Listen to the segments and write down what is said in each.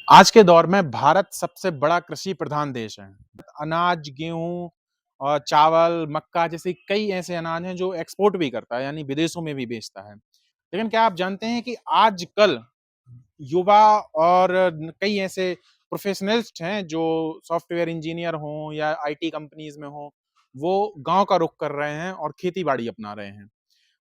आज के दौर में भारत सबसे बड़ा कृषि प्रधान देश है। अनाज, गेहूँ चावल, मक्का जैसे कई ऐसे अनाज हैं जो एक्सपोर्ट भी करता है, यानी विदेशों में भी बेचता है। लेकिन क्या आप जानते हैं कि आजकल युवा और कई ऐसे प्रोफेशनलिस्ट हैं जो सॉफ्टवेयर इंजीनियर हों या आईटी कंपनीज़ में हों, वो गाँव का रुख कर रहे हैं और खेती-बाड़ी अपना रहे हैं।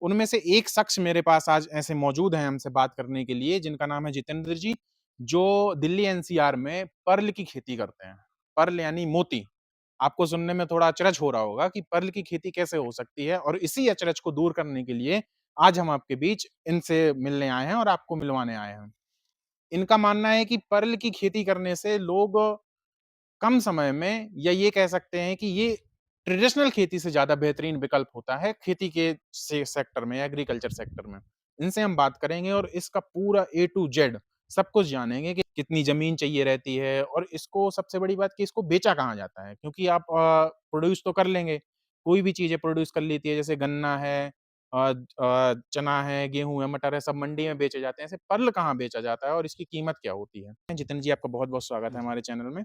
उनमें से एक शख्स मेरे पास आज ऐसे मौजूद हैं हमसे बात करने के लिए, जिनका नाम है जितेंद्र जी, जो दिल्ली एनसीआर में पर्ल की खेती करते हैं। पर्ल यानी मोती। आपको सुनने में थोड़ा अचरज हो रहा होगा कि पर्ल की खेती कैसे हो सकती है, और इसी अचरज को दूर करने के लिए आज हम आपके बीच इनसे मिलने आए हैं और आपको मिलवाने आए हैं। इनका मानना है कि पर्ल की खेती करने से लोग कम समय में, या ये कह सकते हैं कि ये ट्रेडिशनल खेती से ज़्यादा बेहतरीन विकल्प होता है खेती के से सेक्टर में, एग्रीकल्चर सेक्टर में। इनसे हम बात करेंगे और इसका पूरा ए टू जेड सब कुछ जानेंगे कि कितनी ज़मीन चाहिए रहती है, और इसको सबसे बड़ी बात कि इसको बेचा कहाँ जाता है? क्योंकि आप प्रोड्यूस तो कर लेंगे, कोई भी चीज़ें प्रोड्यूस कर लेती है, जैसे गन्ना है, चना है, गेहूँ है, मटर है, सब मंडी में बेचे जाते हैं। ऐसे पर्ल कहाँ बेचा जाता है और इसकी कीमत क्या होती है? जितेंद्र जी, आपका बहुत-बहुत स्वागत है जी। हमारे चैनल में।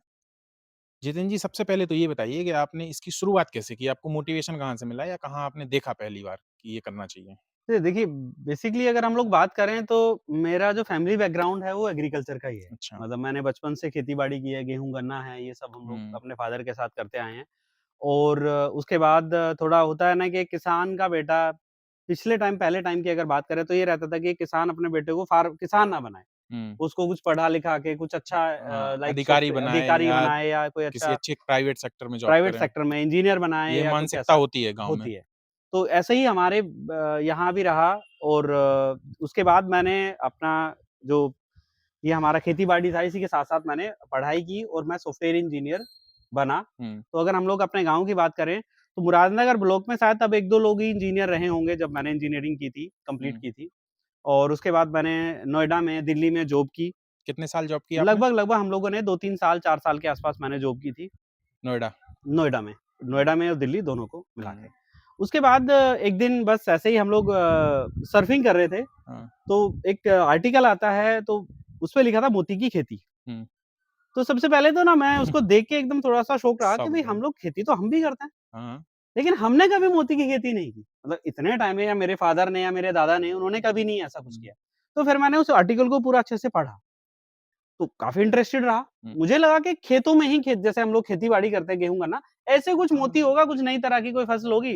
जितेंद्र जी, सबसे पहले तो ये बताइए कि आपने इसकी शुरुआत कैसे की? आपको मोटिवेशन कहाँ से मिला या कहाँ आपने देखा पहली बार कि ये करना चाहिए? तो देखिए, बेसिकली अगर हम लोग बात करें तो मेरा जो फैमिली बैकग्राउंड है वो एग्रीकल्चर का ही है। अच्छा। मतलब मैंने बचपन से खेती-बाड़ी की है, गेहूँ, गन्ना है, ये सब हम लोग हुँ, अपने फ़ादर के साथ करते आए हैं। और उसके बाद थोड़ा होता है ना कि किसान का बेटा पिछले टाइम पहले टाइम की अगर बात करें तो ये रहता था कि किसान अपने बेटे को किसान ना बनाए। हुँ। उसको कुछ पढ़ा-लिखा के कुछ अच्छा हाँ, लाइक अधिकारी सॉफ्टवेयर बनाए अधिकारी या बनाए या कोई किसी अच्छा अच्छे प्राइवेट सेक्टर में जॉब प्राइवेट करें, सेक्टर में इंजीनियर बनाए ये या कुछ मानसिकता ऐसा होती है गाँव में। होती है। तो ऐसे ही हमारे यहाँ भी रहा। और उसके बाद मैंने अपना जो ये हमारा खेती-बाड़ी था, इसी के साथ-साथ मैंने पढ़ाई की और मैं सॉफ्टवेयर इंजीनियर बना। हुँ, तो अगर हम लोग अपने गाँव की बात करें, तो मुरादनगर ब्लॉक में शायद तब 1-2 लोग ही इंजीनियर रहे होंगे जब मैंने इंजीनियरिंग की थी, कंप्लीट हुँ। की थी। और उसके बाद मैंने नोएडा में, दिल्ली में जॉब की। कितने साल जॉब की आपने? लगभग-लगभग हम लोगों ने 2-3 साल, 4 साल के आस-पास मैंने जॉब की थी नोएडा। नोएडा में। हुँ, नोएडा में और दिल्ली दोनों को मिला के। हुँ, उसके बाद एक दिन बस ऐसे ही हम लोग सर्फिंग कर रहे थे, हाँ, तो एक आर्टिकल आता है तो उसपे लिखा था मोती की खेती। हुँ। तो सबसे पहले तो ना मैं उसको देख के एकदम थोड़ा-सा शॉक रहा कि सब भई लोग। हम लोग खेती तो हम भी करते हैं, हाँ, लेकिन हमने कभी मोती की खेती नहीं की। मतलब इतने टाइम में या मेरे फादर ने या मेरे दादा ने उन्होंने कभी नहीं ऐसा कुछ हुँ, किया। तो फिर मैंने उस आर्टिकल को पूरा अच्छे से पढ़ा, तो काफ़ी इंटरेस्टेड रहा। हुँ। मुझे लगा कि खेतों में ही खेत जैसे हम लोग खेती-बाड़ी करते हैं गेहूँ गन्ना, ऐसे कुछ हाँ, मोती होगा, कुछ नई तरह की कोई फसल होगी।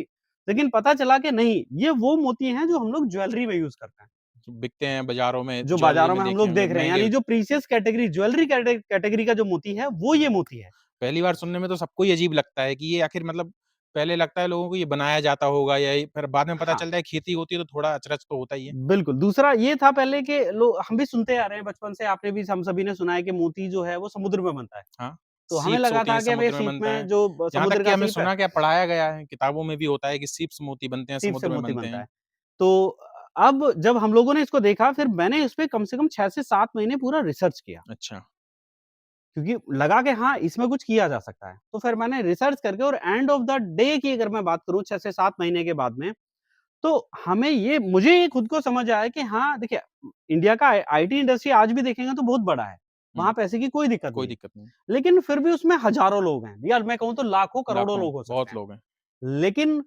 लेकिन पता चला कि नहीं, ये वो मोती हैं जो हम लोग ज्वेलरी में यूज़ करते हैं। जो बिकते हैं बाज़ारों में, जो ज्वेलरी बाज़ारों में में हम देखे लोग होंगे देख रहे हैं, महँगे। यानी जो प्रीशियस कैटेगरी ज्वेलरी कैटेगरी का जो मोती है, वो ये मोती है। पहली बार सुनने में तो सबको ही अजीब लगता है कि ये आखिर मतलब पहले लगता है लोगों को ये बनाया जाता होगा, या ये फिर बाद में पता हाँ, चलता है खेती होती है तो थोड़ा अचरज तो होता ही है। बिल्कुल। दूसरा ये था पहले कि लो हम भी सुनते आ रहे हैं बचपन से, आपने भी हम सभी ने सुना है कि मोती जो है वो समुद्र में बनता है। हाँ, तो हमें सीप्स लगा होती था हैं, कि भई समुद्र में सीप बनता में है। जो यहाँ तक समुद्र कि का हमें सीप है, सुना क्या पढ़ाया गया है, किताबों में भी होता है कि सीप्स मोती बनते हैं, सीप से समुद्र में मोती बनते बनता हैं। है। तो अब जब हम लोगों ने इसको देखा, फिर मैंने इस पे कम से कम 6 से 7 महीने पूरा रिसर्च किया। अच्छा। क्योंकि लगा कि हाँ, इसमें कुछ किया जा सकता है। तो फिर मैंने रिसर्च करके और एंड ऑफ द डे की अगर मैं बात करूँ 6 से 7 महीने के बाद में, तो हमें ये मुझे ये खुद को समझ आया कि हाँ, देखिए इंडिया का आईटी इंडस्ट्री आज भी देखेंगे तो बहुत बड़ा है। हुँ, वहाँ पैसे की कोई दिक्कत कोई नहीं है। दिक्कत नहीं। लेकिन फिर भी उसमें हज़ारों लोग हैं। यार मैं कहूँ तो लाखों करोड़ों लाखों, लोग हो सकते बहुत हैं। लोग हैं। लेकिन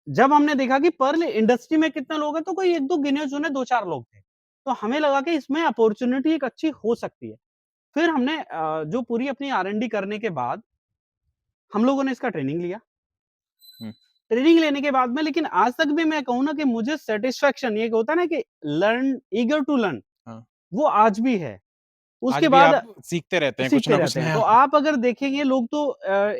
जब हमने देखा कि पर्ल इंडस्ट्री में कितने लोग हैं, तो कोई 1-2 गिने-चुने 2-4 लोग थे। तो हमें लगा कि इसमें अपॉर्च्युनिटी एक अच्छी हो सकती है। फिर हमने जो पूरी अपनी आर-एन-डी करने के बाद हम लोगों ने इसका ट्रेनिंग लिया। हुँ, ट्रेनिंग लेने के बाद में लेकिन आज तक भी मैं कहूँ ना कि मुझे सैटिस्फैक्शन ये एक होता है ना कि लर्न ईगर टू लर्न हाँ। वो आज भी है। आज उसके भी बाद आप सीखते रहते हैं कुछ सीखते ना कुछ रहते हैं। तो नया। आप अगर देखेंगे लोग तो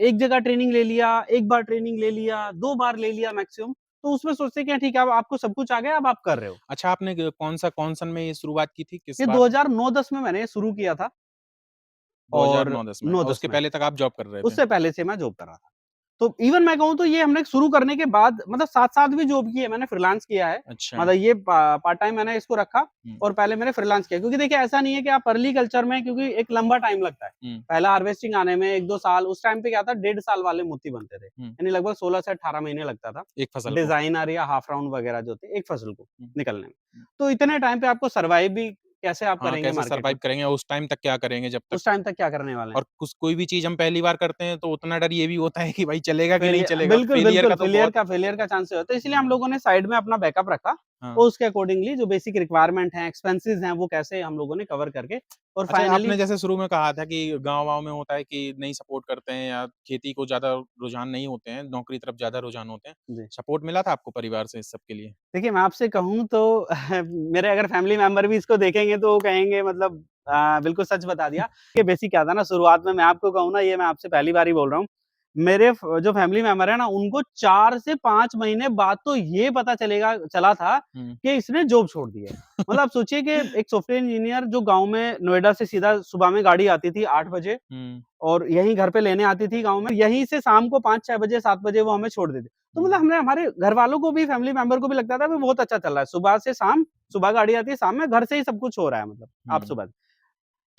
एक जगह ट्रेनिंग ले लिया, 1 बार ट्रेनिंग ले लिया, 2 बार ले लिया मैक्सिमम, तो उसमें सोचते हैं कि हाँ, ठीक है अब आपको सब कुछ आ गया, अब आप कर रहे हो। अच्छा, आपने कौन सन में ये शुरुआत की थी? किस ये बार? 2009-10 में मैंने शुरू किया था और 2009-10 में, और 9-10 उसके में। पहले तक आप जॉब कर रहे थे। उससे पहले से मैं जॉब कर रहा था। तो इवन मैं कहूँ तो ये हमने शुरू करने के बाद मतलब साथ-साथ भी जॉब की है मैंने, फ्रीलांस किया है। अच्छा। मतलब ये पार्ट टाइम मैंने इसको रखा हुँ, और पहले मैंने फ्रीलांस किया क्योंकि देखिए ऐसा नहीं है कि आप अर्ली कल्चर में क्योंकि एक लंबा टाइम लगता है। हुँ, पहला हार्वेस्टिंग आने में 1-2 साल, उस टाइम पे क्या था 1.5 साल वाले मोती बनते थे। हुँ, यानी लगभग 16 से 18 महीने लगता था। एक फसल को। डिज़ाइनर या हाफ राउंड वगैरह जो थे, एक फसल को हुँ, निकलने में। हुँ, तो इतने टाइम पे आपको सर्वाइव भी कैसे आप हाँ, करेंगे कैसे मार्केट सर्वाइव में? करेंगे और उस टाइम तक क्या करेंगे जब तक उस टाइम तक क्या करने वाले हैं? और कुछ कोई भी चीज़ हम पहली बार करते हैं तो उतना डर ये भी होता है कि भाई चलेगा कि नहीं चलेगा और बिल्कुल, फेलियर बिल्कुल, का तो बहुत फेलियर का चांस होता है, इसलिए हम हाँ, लोगों ने साइड में अपना बैकअप रखा हाँ। और उसके अकॉर्डिंगली जो बेसिक रिक्वायरमेंट है, एक्सपेंसेस हैं, वो कैसे हम लोगों ने कवर करके और अच्छा, फाइनली आपने जैसे शुरू में कहा था कि गाँव-वाँव में होता है कि नहीं सपोर्ट करते हैं या खेती को ज़्यादा रुझान नहीं होते हैं, नौकरी तरफ ज़्यादा रुझान होते हैं। जी। सपोर्ट मिला था आपको परिवार से इस सब के लिए? देखिए, मैं आपसे कहूँ तो मेरे अगर फैमिली मेंबर भी इसको देखेंगे तो वो कहेंगे मतलब बिल्कुल सच बता दिया। ये बेसिक क्या था ना शुरुआत में मैं आपको कहूँ ना ये मैं आपसे पहली बार ही बोल रहा हूँ। मेरे जो फैमिली मेंबर है ना उनको 4 से 5 महीने बाद तो ये पता चला था हुँ। कि इसने जॉब छोड़ दी है। मतलब आप सोचिए कि एक सॉफ्टवेयर इंजीनियर जो गाँव में नोएडा से सीधा सुबह में गाड़ी आती थी 8 बजे हुँ, और यहीं घर पे लेने आती थी गाँव में, यहीं से शाम को 5-6 बजे, 7 बजे वो हमें छोड़ देती। तो मतलब हुँ, हमने हमारे घरवालों को भी फैमिली मेंबर को भी लगता था कि बहुत अच्छा चल रहा है। सुबह से शाम, सुबह गाड़ी आती है, शाम में घर से ही सब कुछ हो रहा है मतलब, आप हुँ। सुबह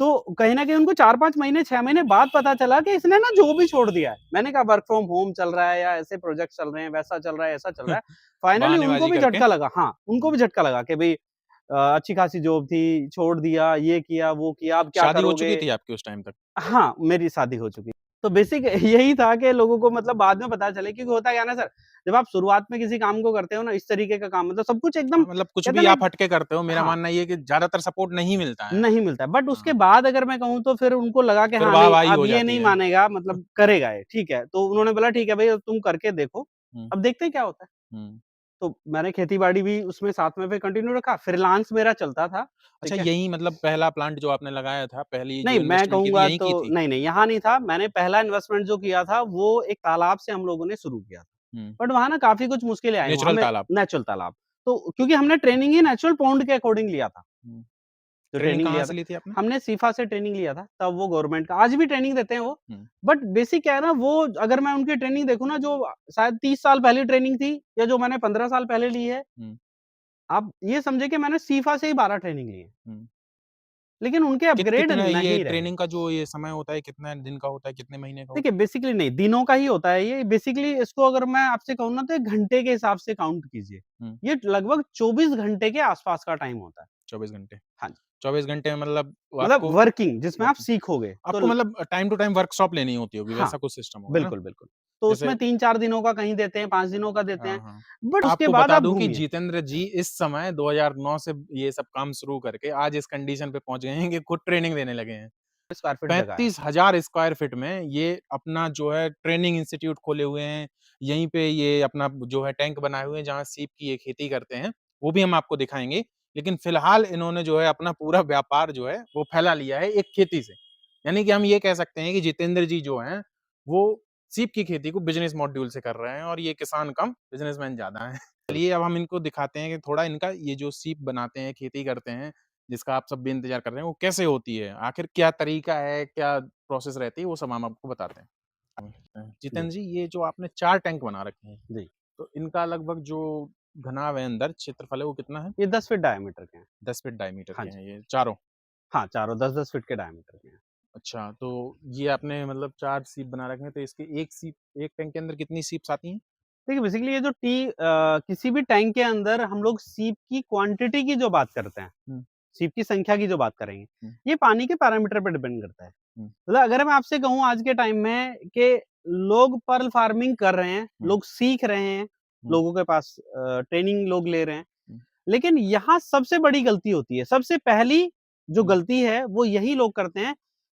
तो कहीं न कहीं उनको 4-5 महीने, 6 महीने बाद पता चला कि इसने ना जॉब ही छोड़ दिया है। मैंने कहा वर्क फ्रॉम होम चल रहा है या ऐसे प्रोजेक्ट चल रहे हैं, वैसा चल रहा है, ऐसा चल रहा है। फाइनली उनको बहानेबाज़ी भी करके झटका लगा हाँ, उनको हुँ। भी झटका लगा कि भई अच्छी खासी जॉब थी, छोड़ दिया, ये किया, वो किया, अब क्या शादी हो करोगे? चुकी थी आपकी उस टाइम तक? हाँ, मेरी शादी हो चुकी। तो बेसिक यही था कि लोगों को मतलब बाद में पता चले क्योंकि होता क्या है ना सर, जब आप शुरुआत में किसी काम को करते हो ना इस तरीके का काम मतलब सब कुछ एकदम हाँ, मतलब कुछ कहते भी हैं ना आप हट के करते हो, मेरा हाँ, मानना ये है कि ज़्यादातर सपोर्ट नहीं मिलता है। नहीं मिलता है। बट उसके हाँ, बाद अगर मैं कहूँ तो फिर उनको लगा कि फिर हाँ, नहीं वाह-वाही अब हो ये जाती नहीं है। मानेगा मतलब करेगा ये, ठीक है। तो उन्होंने बोला ठीक है भई अब तुम करके देखो, हुँ, अब देखते हैं क्या होता है। हुँ। तो मैंने खेती-बाड़ी भी उसमें साथ में फिर कंटिन्यू रखा, फ्रीलांस मेरा चलता था, अच्छा ठीक है। यही मतलब पहला प्लांट जो आपने लगाया था, पहली नहीं, जो मैं इन्वेस्टमेंट की थी कहूँगा यहीं तो की थी? नहीं, यहाँ नहीं था। मैंने पहला इन्वेस्टमेंट जो किया था वो एक तालाब से हम लोगों ने शुरू किया था। हुँ, बट वहाँ ना काफ़ी कुछ मुश्किलें आई वहाँ नेचुरल में तालाब। नेचुरल तालाब। तो क्योंकि हमने ट्रेनिंग ही नेचुरल पॉन्ड के अकॉर्डिंग लिया था, हुँ, जो ट्रेनिंग ट्रेनिंग कहाँ लिया से था। ली थी आपने? हमने सीफा से ट्रेनिंग लिया था, तब वो गवर्नमेंट का आज भी ट्रेनिंग देते हैं वो। हुँ, बट बेसिक क्या है ना वो अगर मैं उनकी ट्रेनिंग देखूँ ना जो शायद 30 साल पहले ट्रेनिंग थी या जो मैंने 15 साल पहले ली है, हुँ, आप ये समझिए कि मैंने सीफा से ही 12 ट्रेनिंग ली है। हुँ। लेकिन उनके अपग्रेड कितना ये नहीं रहे। ट्रेनिंग का जो ये समय होता है, कितना दिन का होता है, कितने महीने का देखिए, होता है? बेसिकली नहीं, दिनों का ही होता है ये। बेसिकली इसको अगर मैं आपसे कहूँ ना तो 1 घंटे के हिसाब से काउंट कीजिए। हुँ, ये लगभग 24 घंटे के आस-पास का टाइम होता है। 24 घंटे। हाँ जी, 24 घंटे में मतलब वो मतलब आपको वर्किंग जिसमें आप वर्किंग सीखोगे। तो आपको ल मतलब टाइम टू टाइम वर्कशॉप लेनी होती होगी, हाँ, वैसा कुछ सिस्टम होगा ना? बिल्कुल, बिल्कुल। तो जैसे उसमें 3-4 दिनों का कहीं देते हैं, 5 दिनों का देते हैं। हाँ, हाँ। बट उसके आपको बाद बता आप दूँ कि घूमिए। जितेंद्र जी इस समय 2009 से ये सब काम शुरू करके आज इस कंडीशन पे पहुँच गए हैं कि खुद ट्रेनिंग देने लगे हैं। स्क्वायर फीट जगह है। 35,000 स्क्वायर फीट में ये अपना जो है ट्रेनिंग इंस्टीट्यूट खोले हुए हैं। यहीं पे ये अपना जो है टैंक बनाए हुए हैं जहाँ सीप की ये खेती करते हैं, वो भी हम आपको दिखाएँगे। लेकिन फ़िलहाल इन्होंने जो है अपना पूरा व्यापार जो है वो फैला लिया है एक खेती से। यानी कि हम ये कह सकते हैं कि जितेंद्र जी जो हैं, वो सीप की खेती को बिज़नेस मॉड्यूल से कर रहे हैं और ये किसान कम बिज़नेसमैन ज़्यादा हैं। चलिए अब हम इनको दिखाते हैं कि थोड़ा इनका ये जो सीप बनाते हैं, खेती करते हैं, जिसका आप सब भी इंतज़ार कर रहे हैं, वो कैसे होती है? आखिर क्या तरीका है, क्या प्रोसेस रहती है, वो सब हम आपको बताते हैं। जी, जितेंद्र जी, ये जो आपने 4 टैंक बना रखे हैं, जी। तो इनका लगभग जो घनाव है अंदर, क्षेत्रफल है, वो कितना है? ये 10 फीट डायमीटर के हैं। 10 फीट डायमीटर हाँ के जी। हैं ये चारों। हाँ, चारों 10-10 फीट के डायमीटर के हैं। अच्छा, तो ये आपने मतलब 4 सीप बना रखे हैं, तो इसके 1 सीप 1 टैंक के अंदर कितनी सीप्स आती हैं? देखिए बेसिकली ये जो किसी भी टैंक के अंदर हम लोग सीप की क्वांटिटी की जो बात करते हैं, हुँ, सीप की संख्या की जो बात करेंगे, हुँ, ये पानी के पैरामीटर पे डिपेंड करता है। हुँ, मतलब अगर मैं आपसे कहूँ आज के टाइम में कि लोग पर्ल फार्मिंग कर रहे हैं, हुँ, लोग सीख रहे हैं, हुँ, लोगों के पास ट्रेनिंग लोग ले रहे हैं। हुँ, लेकिन यहाँ सबसे बड़ी गलती होती है। सबसे पहली जो हुँ, गलती है वो यही लोग करते हैं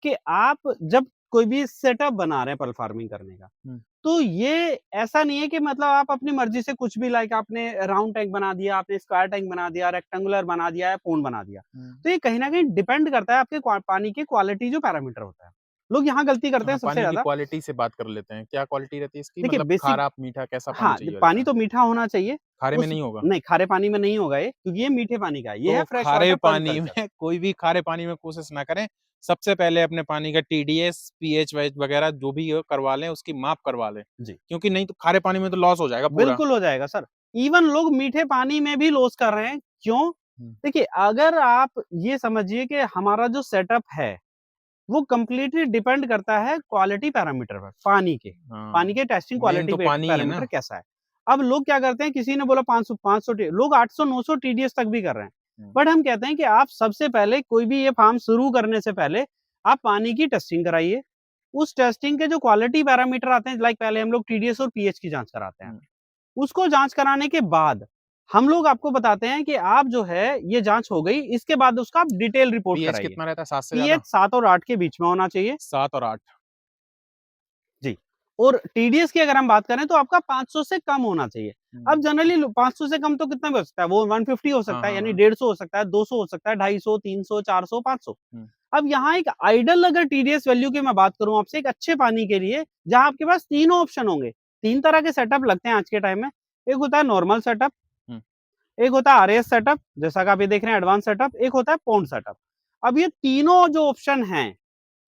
कि आप जब कोई भी सेटअप बना रहे हैं पर्ल फार्मिंग करने का, हुँ, तो ये ऐसा नहीं है कि मतलब आप अपनी मर्ज़ी से कुछ भी लाइक आपने राउंड टैंक बना दिया, आपने स्क्वायर टैंक बना दिया, रेक्टेंगुलर बना दिया या कोन बना दिया। हुँ। तो ये कहीं न कहीं डिपेंड करता है आपके पानी की क्वालिटी जो पैरामीटर होता है। लोग यहाँ गलती करते हाँ, हैं सबसे पानी की ज़्यादा। क्वालिटी से बात कर लेते हैं। क्या क्वालिटी रहती है इसकी? देखिए मतलब बेसिक खारा, मीठा कैसा पानी हाँ, चाहिए पानी रहता है? तो मीठा होना चाहिए। खारे में उस नहीं होगा? नहीं, खारे पानी में नहीं होगा ये क्योंकि ये मीठे पानी का है। ये है तो फ्रेश खारे वाटर पर्ल पानी में कल्चर। कोई भी खारे पानी में कोशिश ना करें। सबसे पहले अपने पानी का टीडीएस, पीएच-वीएच वगैरह जो भी हो करवा लें, उसकी माप करवा लें। जी। क्योंकि नहीं तो खारे पानी में तो लॉस हो जाएगा पूरा। बिल्कुल हो जाएगा सर। इवन लोग मीठे पानी में भी लॉस कर रहे हैं, क्यों? हुँ, देखिए, अगर आप ये समझिए कि हमारा जो सेटअप है, वो कंप्लीटली डिपेंड करता है क्वालिटी पैरामीटर पर, पानी के। हाँ। पानी के टेस्टिंग मेन क्वालिटी तो पे पानी ही है पैरामीटर ना। कैसा है। अब लोग क्या करते हैं, किसी ने बोला 500 टी लोग 800-900 टीडीएस तक भी कर रहे हैं। बट हम कहते हैं कि आप सबसे पहले कोई भी ये फार्म शुरू करने से पहले आप पानी की टेस्टिंग कराइए। उस टेस्टिंग के जो क्वालिटी पैरामीटर आते हैं, लाइक पहले हम लोग टीडीएस और पीएच की जांच कराते हैं। उसको जांच कराने के बाद हम लोग आपको बताते हैं कि आप जो है ये जांच हो गई, इसके बाद उसका आप डिटेल रिपोर्ट पीएच कराइए। कितना रहता है 7 से ज़्यादा? पीएच 7 और 8 के बीच में होना चाहिए। 7 और 8। जी। और टीडीएस की अगर हम बात करें तो आपका 500 से कम होना चाहिए। अब जनरली 500 से कम तो कितना भी हो सकता है, वो 150 हो सकता है, यानी 150 हो सकता है, 200 हो सकता है, 250, 300, 400, 500। अब यहाँ एक आइडल अगर टीडीएस वैल्यू की मैं बात करूँ आपसे, एक अच्छे पानी के लिए जहाँ आपके पास तीनों ऑप्शन होंगे। 3 तरह के सेटअप लगते हैं आज के टाइम में। एक होता है नॉर्मल सेटअप, एक होता है आरएएस सेटअप, जैसा कि आप ये देख रहे हैं एडवांस सेटअप, एक होता है पॉन्ड सेटअप। अब ये तीनों जो ऑप्शन हैं,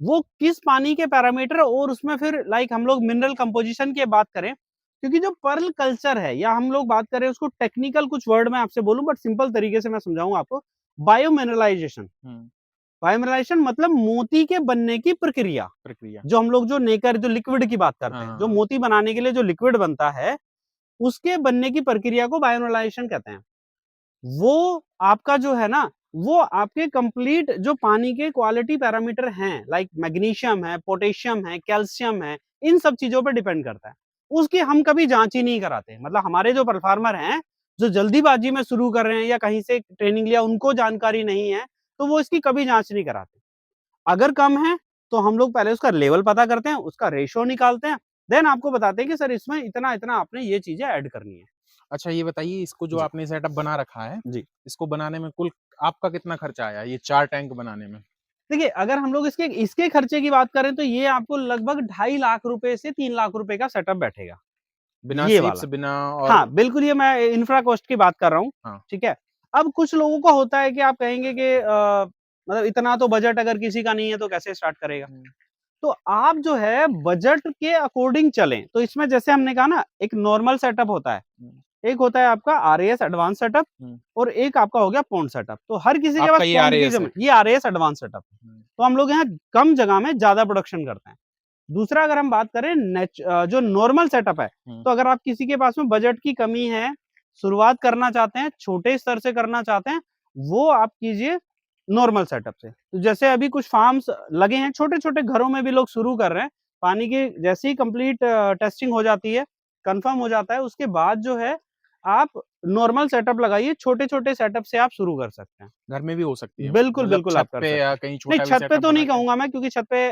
वो किस पानी के पैरामीटर और उसमें फिर लाइक हम लोग मिनरल कंपोजिशन की बात करें, क्योंकि जो पर्ल कल्चर है या हम लोग बात करें उसको टेक्निकल कुछ वर्ड में आपसे बोलूं बट सिंपल तरीके से मैं समझाऊं आपको। बायोमिनरलाइजेशन, बायोमिनरलाइजेशन मतलब मोती के बनने की प्रक्रिया। जो हम लोग जो नेकर जो लिक्विड की बात करते हैं, जो मोती बनाने के लिए जो लिक्विड बनता है, उसके बनने की प्रक्रिया को बायोमिनरलाइजेशन कहते हैं। वो आपका जो है ना, वो आपके कंप्लीट जो पानी के क्वालिटी पैरामीटर हैं, लाइक मैग्नीशियम है, पोटेशियम है, कैल्शियम है, इन सब चीजों पर डिपेंड करता है। उसकी हम कभी जांच ही नहीं कराते। मतलब हमारे जो परफॉर्मर हैं, जो जल्दीबाजी में शुरू कर रहे हैं या कहीं से ट्रेनिंग लिया, उनको जानकारी नहीं है, तो वो इसकी कभी जांच नहीं कराते। अगर कम है तो हम लोग पहले उसका लेवल पता करते हैं, उसका रेशियो निकालते हैं, देन आपको बताते हैं कि सर इसमें इतना इतना आपने ये चीजें ऐड करनी है। अच्छा ये बताइए, इसको जो जी। आपने सेटअप बना रखा है, जी। इसको बनाने में कुल आपका कितना खर्चा आया, ये 4 टैंक बनाने में? देखिए, अगर हम लोग इसके खर्चे की बात करें तो ये आपको लगभग 2.5 लाख रुपए से 3 लाख रुपए का सेटअप बैठेगा। बिना ये सीप्स, वाला। बिना और हाँ, बिल्कुल ये मैं इंफ्रा कॉस्ट की बात कर रहा हूँ, हाँ। ठीक है? अब कुछ लोगों का होता है कि आप कहेंगे कि मतलब इतना तो बजट अगर किसी का नहीं है तो कैसे स्टार्ट करेगा? तो आप जो है बजट के अकॉर्डिंग चलें। तो इसमें जैसे हमने कहा ना, एक नॉर्मल सेटअप होता है, एक होता है आपका आरएएस एडवांस सेटअप और एक आपका हो गया पॉन्ड सेटअप। तो हर किसी के पास आपका ये पॉन्ड की आरएएस है? ये आरएएस एडवांस सेटअप है। तो हम लोग यहाँ कम जगह में ज़्यादा प्रोडक्शन करते हैं। दूसरा अगर हम बात करें जो नॉर्मल सेटअप है, तो अगर आप किसी के पास में बजट की कमी है, शुरुआत करना चाहते हैं, छोटे स्तर से करना चाहते हैं, वो आप कीजिए नॉर्मल सेटअप से। तो जैसे अभी कुछ फार्म्स लगे हैं, छोटे-छोटे घरों में भी लोग शुरू कर रहे हैं। पानी की जैसे ही कंप्लीट टेस्टिंग हो जाती है, कन्फर्म हो जाता है, उसके बाद जो है आप नॉर्मल सेटअप लगाइए, छोटे-छोटे सेटअप से आप शुरू कर सकते हैं। घर में भी हो सकती है? बिल्कुल, मतलब बिल्कुल छत आप कर पे सकते या हैं। कहीं नहीं, छोटा भी छत पे सेटअप तो बना नहीं के? कहूँगा मैं, क्योंकि छत पे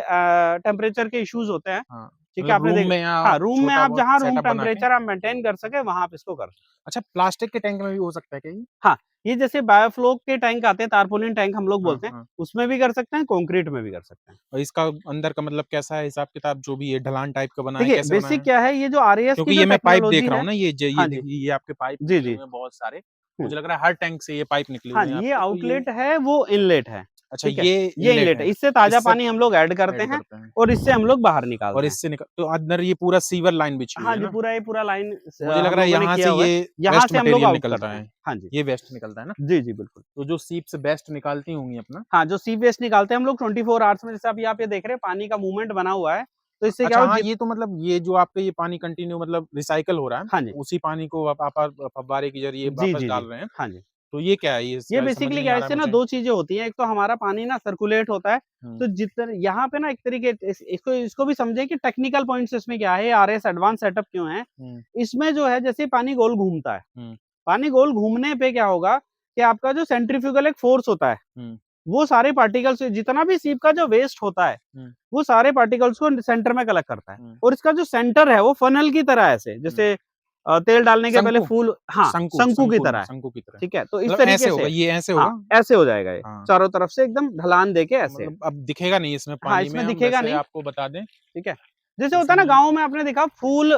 टेम्परेचर के इश्यूज़ होते हैं, हाँ, ठीक है? मतलब आपने रूम देख में या हाँ, रूम में छोटा आप बहुत जहाँ रूम सेटअप बना के? टेम्परेचर आप मेंटेन कर सकें, वहाँ आप इसको कर सकते हैं। अच्छा, प्लास्टिक के टैंक में भी हो सकता है क्या ये? हाँ, ये जैसे बायोफ्लो के टैंक आते हैं, तारपोलिन टैंक हम लोग हाँ, बोलते हैं, हाँ। उसमें भी कर सकते हैं, कंक्रीट में भी कर सकते हैं। और इसका अंदर का मतलब कैसा है हिसाब-किताब, जो भी ये ढलान टाइप का बना है, देखिए, कैसे बनाया बेसिक है? क्या है, ये जो आरएएस की क्योंकि जो ये मैं पाइप देख टेक्नोलॉजी रहा है। हूँ ना, ये हाँ जी। देखिए, ये आपके पाइप जी, निकले जी। हुए हैं बहुत सारे। हुँ। मुझे लग रहा है हर टैंक से ये पाइप निकले हाँ, हुए हैं ये आपके, तो ये आउटलेट है, वो इनलेट है, अच्छा ठीक है? ये ये इनलेट इनलेट है, है, इससे ताज़ा इससे पानी हम लोग ऐड करते ऐड हैं करते हैं और इससे हम लोग बाहर और निकालते हैं। इससे निकल तो अंदर ये पूरा सीवर लाइन बिछी हुई हाँ है जी, ना? पूरा लाइन मुझे लग हम रहा है लोगों ने यहाँ किया से हुआ है। ये यहाँ वेस्ट से हम लोग मटेरियल आउट निकलता करते है। हैं। हाँ जी। ये वेस्ट निकलता है ना? जी, जी, बिल्कुल। तो जो सीप से बेस्ट निकालती होंगी अपना। हाँ, जो सी वेस्ट निकालते हैं हम लोग 24 आवर्स में, जैसे अभी आप ये देख रहे हैं पानी का मूवमेंट बना हुआ है, तो इससे क्या अच्छा हो हाँ, जित ये तो मतलब ये जो आपका ये पानी कंटिन्यू मतलब रिसाइकल हो रहा है, हाँ जी। उसी पानी को आप फव्वारे के ज़रिए जी, वापस जी, डाल जी। रहे हैं। हाँ जी। तो ये क्या है? ये ये इसका समझ बेसिकली नहीं क्या आ है, रहा है इससे ना मुझे। 2 चीज़ें होती हैं। एक तो हमारा पानी ना सर्कुलेट होता है, हुँ, तो जितने यहाँ पे ना एक तरीके इसको इसको भी समझें कि टेक्निकल पॉइंट्स इसमें क्या है, आरएस एडवांस सेटअप क्यों है? हुँ, इसमें जो है जैसे पानी गोल घूमता है, हुँ, पानी गोल घूमने पे क्या होगा कि आपका जो सेंट्रीफ्यूगल एक फोर्स होता है, हुँ, वो सारे पार्टिकल्स जितना भी सीप का जो वेस्ट होता है, हुँ, वो सारे पार्टिकल्स को सेंटर में कलेक्ट करता है हुँ, और इसका जो सेंटर है वो फनल की तरह है, ऐसे हुँ। जैसे तेल डालने के पहले शंकु, फूल, हाँ, शंकु की तरह है, शंकु की तरह। ठीक है? तो इस मतलब ऐसे तरीके होगा, से ये ऐसे हाँ, होगा? ऐसे हो जाएगा ये, हाँ, चारों तरफ से एकदम ढलान देके ऐसे। मतलब अब दिखेगा नहीं इसमें हाँ, पानी में, इसमें हम दिखेगा वैसे नहीं, आपको बता दें, ठीक है? जैसे होता है ना इसमें गाँव में आपने देखा फूल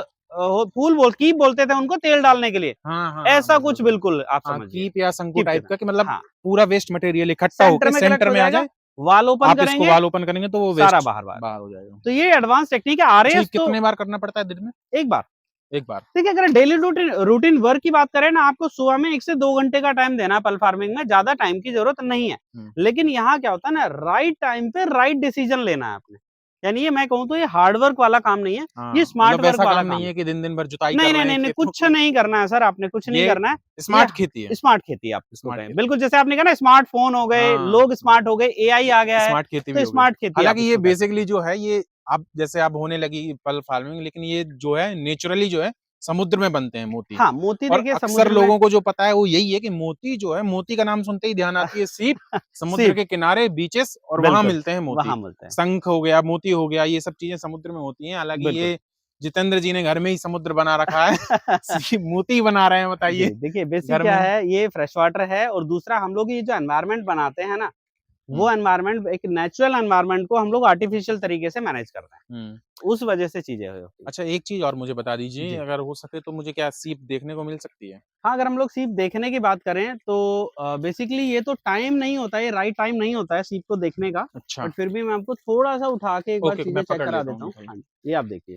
कीप बोलते थे उनको तेल डालने के लिए, हाँ, हाँ, हाँ, ऐसा बिल्कुल, कुछ बिल्कुल। बिल्कुल आप हाँ, समझिए, कीप या शंकु कीप की टाइप तरह। का, कि मतलब हाँ, पूरा वेस्ट मटेरियल इकट्ठा सेंटर होके में कलेक्ट सेंटर हो में आ जाएगा, जाए, वॉल ओपन आप इसको करेंगे, वॉल ओपन करेंगे तो वो सारा वेस्ट बाहर बाहर हो जाएगा। तो ये एडवांस टेक्निक है, अच्छा, ये आरएएस तो कितने बार करना पड़ता है दिन में? एक बार। एक बार? देखिए, अगर डेली रूटीन रूटीन वर्क की बात करें ना, आपको सुबह में 1 से 2 घंटे का टाइम देना है पल फार्मिंग में, ज़्यादा टाइम की ज़रूरत नहीं है। हुँ, लेकिन यहाँ क्या होता है ना, राइट टाइम पे राइट डिसीजन लेना है आपने। यानी ये मैं कहूँ तो ये हार्ड वर्क वाला काम नहीं है, ये हाँ, स्मार्ट मतलब वर्क वैसा वाला काम काम नहीं है। है कि दिन-दिन भर जुताई नहीं, कर नहीं, रहे हैं नहीं, नहीं, खेतों कुछ की। नहीं करना है सर, आपने कुछ नहीं ये करना है। ये स्मार्ट खेती है, स्मार्ट खेती आप इसको स्मार्ट कहें। खेती। बिल्कुल जैसे आपने कहा ना स्मार्टफ़ोन हो गए, हाँ, लोग स्मार्ट हो गए, एआई आ गया है, स्मार्ट खेती भी तो हो गई। स्मार्ट खेती आप हालाँकि ये इसको कह सकते बेसिकली हैं। जो है ये अब होने लगी पल्प फार्मिंग, लेकिन ये जो है नेचुरली जो है समुद्र में बनते हैं मोती। हाँ, मोती और देखिए अक्सर समुद्र में लोगों को जो पता है वो यही है कि मोती जो है, मोती का नाम सुनते ही ध्यान आती है सीप, समुद्र सीप के किनारे बीचेस और वहाँ बिल्कुल, मिलते हैं मोती। वहाँ मिलते हैं। शंख हो गया, मोती हो गया, ये सब चीज़ें समुद्र में होती हैं। हालाँकि बिल्कुल। ये जितेंद्र जी ने घर में ही समुद्र बना रखा है। सी मोती बना रहे हैं बताइए जी, देखिए बेसिक घर क्या में। है, ये फ्रेश वाटर है और दूसरा हम लोग ये जो एनवायरनमेंट बनाते हैं ना, हुँ, वो एनवायरनमेंट एक नेचुरल एनवायरनमेंट को हम लोग आर्टिफिशियल तरीके से मैनेज कर रहे हैं। हुँ। उस वजह से चीज़ें होती हैं। अच्छा एक चीज़ और मुझे बता दीजिए, जी। अगर हो सके तो मुझे क्या सीप देखने को मिल सकती है? हाँ, अगर हम लोग सीप देखने की बात करें तो बेसिकली ये तो टाइम नहीं होता है, ये राइट टाइम नहीं होता है सीप को देखने का, अच्छा, बट फिर भी मैं आपको थोड़ा-सा उठा के एक बार ओके, चीज़ें मैं चेक पकड़ करा लेता हूँ, देता हूँ। दिखाइए। हाँ, ये आप देखिए,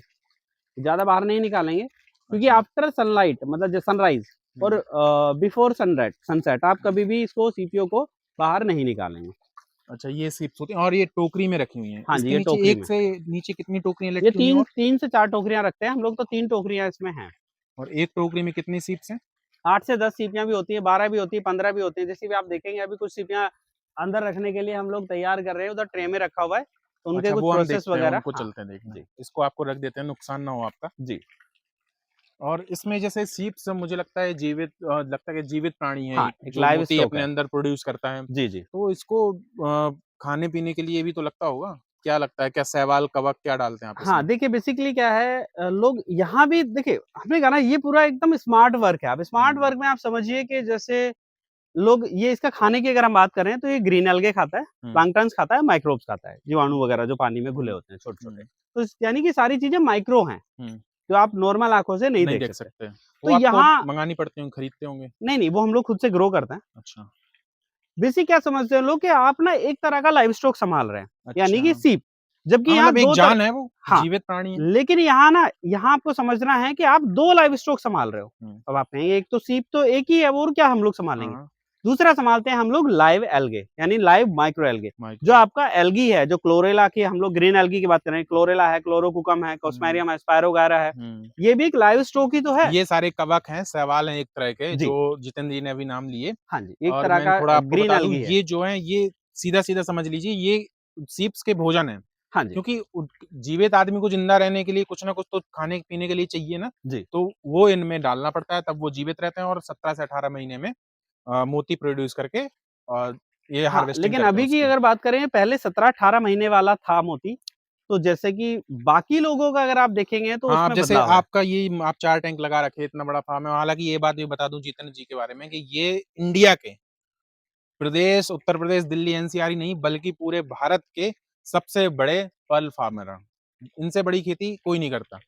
ज़्यादा बाहर नहीं निकालेंगे क्योंकि अच्छा, आफ्टर सनलाइट मतलब जो सनराइज़ और हुँ। बिफोर सनसेट आप कभी भी इसको सीपियों को बाहर नहीं निकालेंगे। अच्छा ये सीप्स होती हैं और ये टोकरी में रखी हुई हैं। हाँ जी, इसके ये नीचे टोकरी एक में। से नीचे कितनी टोकरियाँ ये लटकी हुई हैं 3 से 4 टोकरियाँ रखते हैं हम लोग तो 3 टोकरियाँ इसमें हैं। और एक टोकरी में कितनी सीप्स हैं? 8 से 10 सीपियाँ भी होती हैं, 12 भी होती हैं, 15 भी होती हैं। जैसे भी आप देखेंगे अभी कुछ सीपियाँ अंदर रखने के लिए हम लोग तैयार कर रहे हैं, उधर ट्रे में रखा हुआ है, तो उनके अच्छा कुछ वो हम प्रोसेस देखते हैं, वगैरह उनको हाँ, चलते हैं देखने। जी, इसको आपको रख देते हैं, नुकसान ना हो आपका। जी। और इसमें जैसे सीप्स मुझे लगता है लगता है कि जीवित प्राणी है हाँ, एक, एक जो लाइव मोती स्टॉक अपने है। अंदर प्रोड्यूस करता है। जी, जी। तो इसको खाने-पीने के लिए भी तो लगता होगा? क्या लगता है? क्या शैवाल, कवक क्या डालते हैं आप हाँ, इसमें? देखिए बेसिकली क्या है लोग यहाँ भी देखिए हमने कहा ना ये पूरा एकदम स्मार्ट वर्क है। अब स्मार्ट हुँ, वर्क में आप समझिए कि जैसे लोग ये इसका खाने की अगर हम बात करें तो ये ग्रीन एल्गे खाता है, हुँ, प्लैंक्टन्स खाता है, माइक्रोब्स खाता है, जीवाणु हुँ, वगैरह जो पानी में घुले होते हैं छोटे-छोटे। हुँ, तो यानी कि सारी चीज़ें माइक्रो हैं, हुँ। जो आप नॉर्मल आँखों से नहीं नहीं देख देख सकते। सकते। तो वो आपको यहाँ मँगानी पड़ती होंगी, खरीदते होंगे? नहीं, नहीं वो हम लोग खुद से ग्रो करते हैं। अच्छा, बेसिक क्या समझते हैं लोग कि आप ना एक तरह का लाइव स्टॉक सँभाल रहे हैं, यानी अच्छा। कि सीप। जबकि हाँ, यहाँ मतलब एक 2 तरह जान है वो, हाँ, जीवित प्राणी है। लेकिन यहाँ ना यहाँ आपको समझना है कि आप 2 लाइव स्टॉक सँभाल रहे हो। हुँ, अब आप कहेंगे एक तो सीप तो एक ही है, वो और क्या हम लोग सँभालेंगे? हाँ, दूसरा सँभालते हैं हम लोग लाइव एल्गे यानी लाइव माइक्रो एल्गे, जो माइक्रो आपका एल्गी है, जो क्लोरेला की हम लोग ग्रीन एल्गी की बात कर रहे हैं, क्लोरेला है, क्लोरोकुकम है, हुँ, कॉस्मेरियम है, स्पायरोगारा है। हुँ। ये भी एक लाइव स्टॉक ही तो है। ये सारे कवक हैं, शैवाल हैं एक तरह के जी, जो जितेंद्र जी ने अभी नाम लिए। हाँ जी, एक और तरह मैं का थोड़ा आपको ग्रीन बता दूँ एल्गी है। ये जो हैं ये सीधा-सीधा समझ लीजिए ये सीप्स के भोजन हैं। हाँ जी, क्योंकि जीवित आदमी को ज़िंदा रहने के लिए कुछ ना कुछ तो खाने-पीने के लिए चाहिए ना, जी। तो वो इनमें डालना पड़ता है तब वो जीवित रहते हैं और 17 से 18 महीने में मोती प्रोड्यूस करके और ये हाँ, हार्वेस्टिंग लेकिन करते हैं अभी की उसकी। अगर बात करें पहले 17-18 महीने वाला था मोती, तो जैसे कि बाकी लोगों का अगर आप देखेंगे तो हाँ, अब उसमें जैसे बदलाव है। आपका ये आप 4 टैंक लगा रखे हैं, इतना बड़ा फार्म है। हालाँकि ये बात भी बता दूँ जितेंद्र जी के बारे में कि ये इंडिया के प्रदेश, उत्तर प्रदेश, दिल्ली, एनसीआर ही नहीं बल्कि पूरे भारत के सबसे बड़े पर्ल फार्मर हैं। इनसे बड़ी खेती कोई नहीं करता,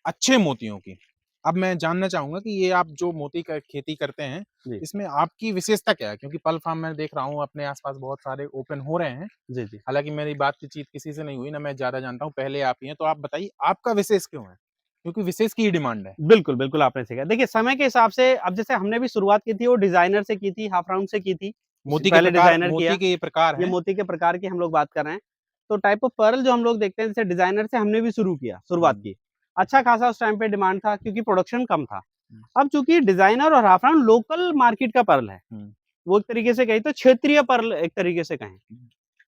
अच्छे मोतियों की। अब मैं जानना चाहूँगा कि ये आप जो मोती का खेती करते हैं, जी, इसमें आपकी विशेषता क्या है? क्योंकि पर्ल फार्म मैं देख रहा हूँ अपने आस-पास बहुत सारे ओपन हो रहे हैं। जी, जी। हालाँकि मेरी बातचीत किसी से नहीं हुई, ना मैं ज़्यादा जानता हूँ, पहले आप ही हैं, तो आप बताइए आपका विशेष क्यों है? क्योंकि विशेष की ही डिमांड है। बिल्कुल, बिल्कुल आपने सही कहा। देखिए समय के हिसाब से अब जैसे हमने भी शुरुआत की थी वो डिज़ाइनर से की थी, हाफ राउंड से की थी। पहले डिज़ाइनर मोती किया, के ये प्रकार ये हैं। मोती के प्रकार की हम लोग बात कर रहे हैं। तो टाइप ऑफ पर्ल जो हम लोग देखते हैं जैसे डिज़ाइनर से हमने भी शुरुआत हुँ, की। अच्छा खासा उस टाइम पे डिमांड था क्योंकि प्रोडक्शन कम था। हुँ, अब चूँकि डिज़ाइनर और हाफ राउंड लोकल मार्केट का पर्ल है। हुँ, वो एक तरीके से कहें तो क्षेत्रीय पर्ल एक तरीके से कहें। हुँ,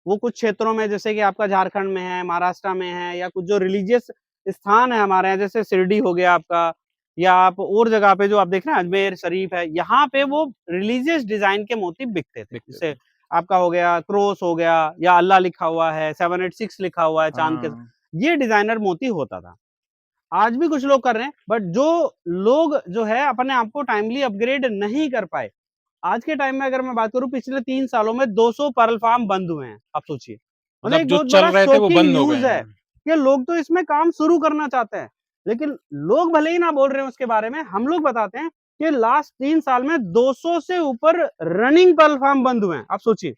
वो कुछ क्षेत्रों में जैसे कि आपका झारखंड में है, महाराष्ट्र में है या कुछ जो रिलीजियस स्थान है हमारे यहाँ जैसे शिरडी हो गया आपका या आप और जगह पे जो आप देख रहे हैं अजमेर शरीफ है, यहाँ पे वो रिलीजियस डिज़ाइन के मोती बिकते थे। बिकते जैसे थे। आपका हो गया क्रॉस हो गया या अल्लाह लिखा हुआ है, 786 लिखा हुआ है चाँद के हाँ, ये डिज़ाइनर मोती होता था। आज भी कुछ लोग कर रहे हैं, बट जो लोग जो है अपने आप को टाइमली अपग्रेड नहीं कर पाए। आज के टाइम में अगर मैं बात करूँ पिछले 3 सालों में 200 पर्ल फार्म बंद हुए हैं, आप सोचिए। मतलब मतलब एक जो बहुत चल बड़ा रहे थे वो शॉकिंग बंद हो गए न्यूज़ है, हैं। कि लोग तो इसमें काम शुरू करना चाहते हैं, लेकिन लोग भले ही ना बोल रहे हैं उसके बारे में, हम लोग बताते हैं कि लास्ट 3 साल में 200 से ऊपर रनिंग पर्ल फार्म बंद हुए हैं, आप सोचिए।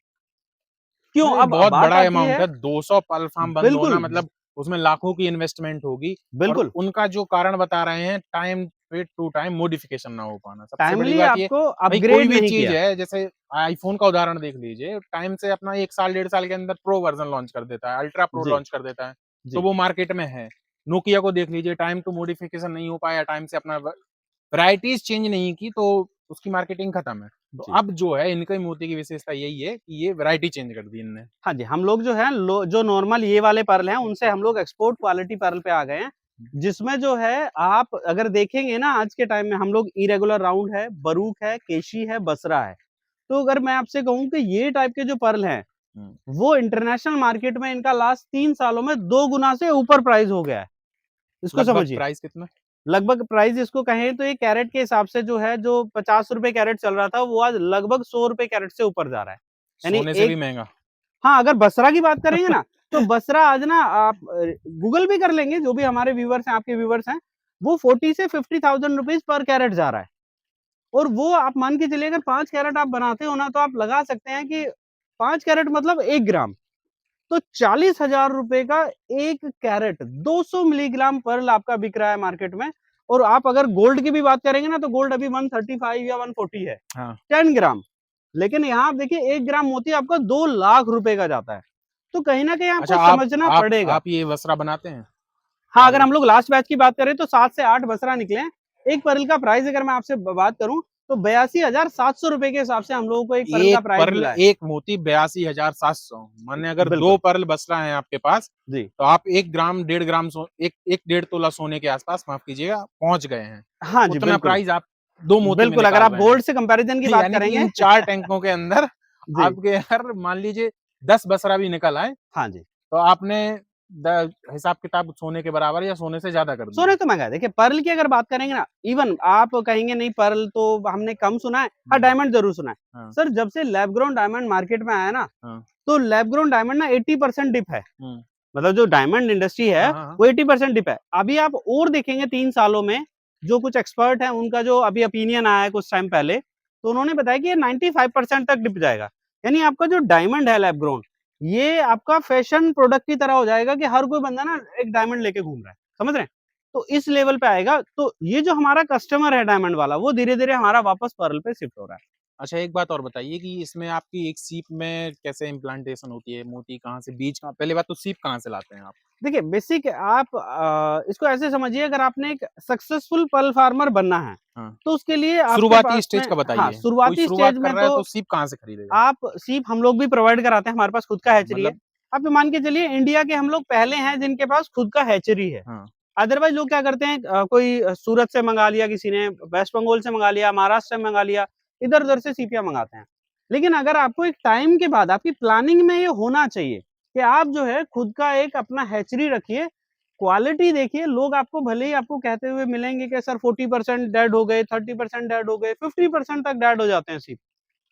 क्यों? मतलब ये अब बहुत बात बड़ा आती अमाउंट है है, 200 पल्प फार्म बंद होना बिल्कुल, मतलब उसमें लाखों की इन्वेस्टमेंट होगी और बिल्कुल। उनका जो कारण बता रहे हैं time expect to time modification ना हो पाना। सबसे बड़ी टाइमली बात ये आपको भाई कोई अपग्रेड भी नहीं चीज़ किया। है जैसे आईफ़ोन का उदाहरण देख लीजिए, टाइम से अपना 1 साल, डेढ़ साल के अंदर प्रो वर्ज़न लॉन्च कर देता है, अल्ट्रा प्रो जी, लॉन्च कर देता है, तो जी, वो मार्केट में है। नोकिया को देख लीजिए, टाइम टू मॉडिफिकेशन नहीं हो पाया, टाइम से अपना वैराइटीज़ चेंज नहीं की तो उसकी मार्केटिंग खत्म है। तो जी। अब जो है इनके मोती की विशेषता यही है कि ये वैराइटी चेंज कर दी इनने। हाँ जी, हम लोग जो है लो जो नॉर्मल ये वाले पर्ल हैं, उनसे हम लोग एक्सपोर्ट क्वालिटी पर्ल पे आ गए हैं। जिसमें जो है आप अगर देखेंगे ना आज के टाइम में हम लोग इरेगुलर राउंड है, बरूक है, केशी है, बसरा है। तो अगर मैं आपसे कहूँ कि ये टाइप के जो पर्ल हैं, हुँ, वो इंटरनेशनल मार्केट में इनका लास्ट 3 सालों में 2 गुना से ऊपर प्राइस हो गया है। इसको लगभग समझिए। प्राइस कितना? लगभग प्राइस इसको कहें तो ये कैरेट के हिसाब से जो है, जो ₹50 कैरेट चल रहा था, वो आज लगभग ₹100 कैरेट से ऊपर जा रहा है। यानी सोने से भी एक महँगा। हाँ, अगर बसरा की बात करेंगे ना, तो बसरा आज ना आप गूगल भी कर लेंगे, जो भी हमारे व्यूअर्स हैं, आपके व्यूअर्स हैं, वो 40 से 50,000 रुपीज़ पर कैरेट जा रहा है। और वो आप मान के चलिए अगर 5 कैरेट आप बनाते हो ना, तो आप लगा सकते हैं कि 5 कैरेट मतलब 1 ग्राम, तो 40,000 रुपए का 1 कैरेट 200 मिलीग्राम पर्ल आपका बिक रहा है मार्केट में। और आप अगर गोल्ड की भी बात करेंगे ना, तो गोल्ड अभी 135 या 140 है, हाँ। 10 ग्राम। लेकिन यहाँ आप देखिए 1 ग्राम मोती आपका 2 लाख रुपए का जाता है। तो कहीं न कहीं अच्छा आपको समझना पड़ेगा। आप ये वसरा बनाते हैं? हाँ, अगर और हम लोग लास्ट बैच की बात करें तो 7 से 8 बसरा निकले हैं। एक पर्ल का प्राइस अगर मैं आपसे बात करूँ तो 82,700 रुपए के हिसाब से हम लोगों को एक पर्ल का प्राइस मिला है। 1 मोती 82,700 माने अगर 2 बिल्कुल, पर्ल बसरा है आपके पास, जी। तो आप 1 ग्राम, डेढ़ ग्राम 1 डेढ़ तोला सोने के आसपास माफ़ कीजिएगा पहुँच गए हैं। हाँ जी, उतना बिल्कुल। प्राइस आप 2 मोती में बिल्कुल, अगर निकाल आप रहे हैं। गोल्ड से कंपैरिज़न की बात यानी कि करेंगे इन 4 टैंकों के अंदर जी। आपके अगर मान लीजिए 10 बसरा भी निकल आए, हाँ जी। तो आपने द हिसाब-किताब सोने के बराबर या सोने से ज़्यादा कर सोने दिया। तो महँगा है। देखिए पर्ल की अगर बात करेंगे ना, इवन आप कहेंगे नहीं पर्ल तो हमने कम सुना है। हाँ, हुँ, डायमंड ज़रूर सुना है। हाँ, सर जब से लैब ग्रोन डायमंड मार्केट में आया ना, हाँ, तो लैब ग्रोन डायमंड ना 80% डिप है। हुँ। मतलब जो डायमंड इंडस्ट्री है, हाँ, हाँ, हाँ। वो 80% डिप है। अभी आप और देखेंगे 3 सालों में, जो कुछ एक्सपर्ट हैं, उनका जो अभी ओपिनियन आया है कुछ टाइम पहले, तो उन्होंने बताया कि ये 95% तक डिप जाएगा। यानी आपका जो डायमंड है लैब ग्रोन, ये आपका फैशन प्रोडक्ट की तरह हो जाएगा कि हर कोई बंदा ना एक डायमंड लेके घूम रहा है। समझ रहे हैं? तो इस लेवल पे आएगा, तो ये जो हमारा कस्टमर है डायमंड वाला, वो धीरे-धीरे हमारा वापस पर्ल पे शिफ्ट हो रहा है। अच्छा एक बात और बताइए कि इसमें आपकी एक सीप में कैसे इम्प्लांटेशन होती है? मोती कहाँ से बीज कहाँ पहली बात तो सीप कहाँ से लाते हैं आप? देखिए बेसिक आप इसको ऐसे समझिए, अगर आपने एक सक्सेसफुल पर्ल फार्मर बनना है, हाँ। तो उसके लिए आपके शुरुआती पास स्टेज में का हाँ, बताइए। कोई शुरुआती शुरुआत स्टेज कर में रहा है तो तो सीप कहाँ से खरीदेगा? आप सीप हम लोग भी प्रोवाइड कराते हैं, हमारे पास खुद का हैचरी है। मतलब आप ये मान के चलिए इंडिया के हम लोग पहले हैं जिनके पास खुद का हैचरी है। हाँ, अदरवाइज़ लोग क्या करते हैं, कोई सूरत से मँगा लिया किसी ने, वेस्ट बंगाल से मँगा लिया, महाराष्ट्र से मँगा लिया, इधर-उधर से सीपियाँ मँगाते हैं। लेकिन अगर आपको एक टाइम के बाद आपकी प्लानिंग में ये होना चाहिए कि आप जो है खुद का एक अपना हैचरी रखिए, क्वालिटी देखिए, लोग आपको भले ही आपको कहते हुए मिलेंगे कि सर 40% डेड हो गए, 30% डेड हो गए, 50% तक डेड हो जाते हैं सीप,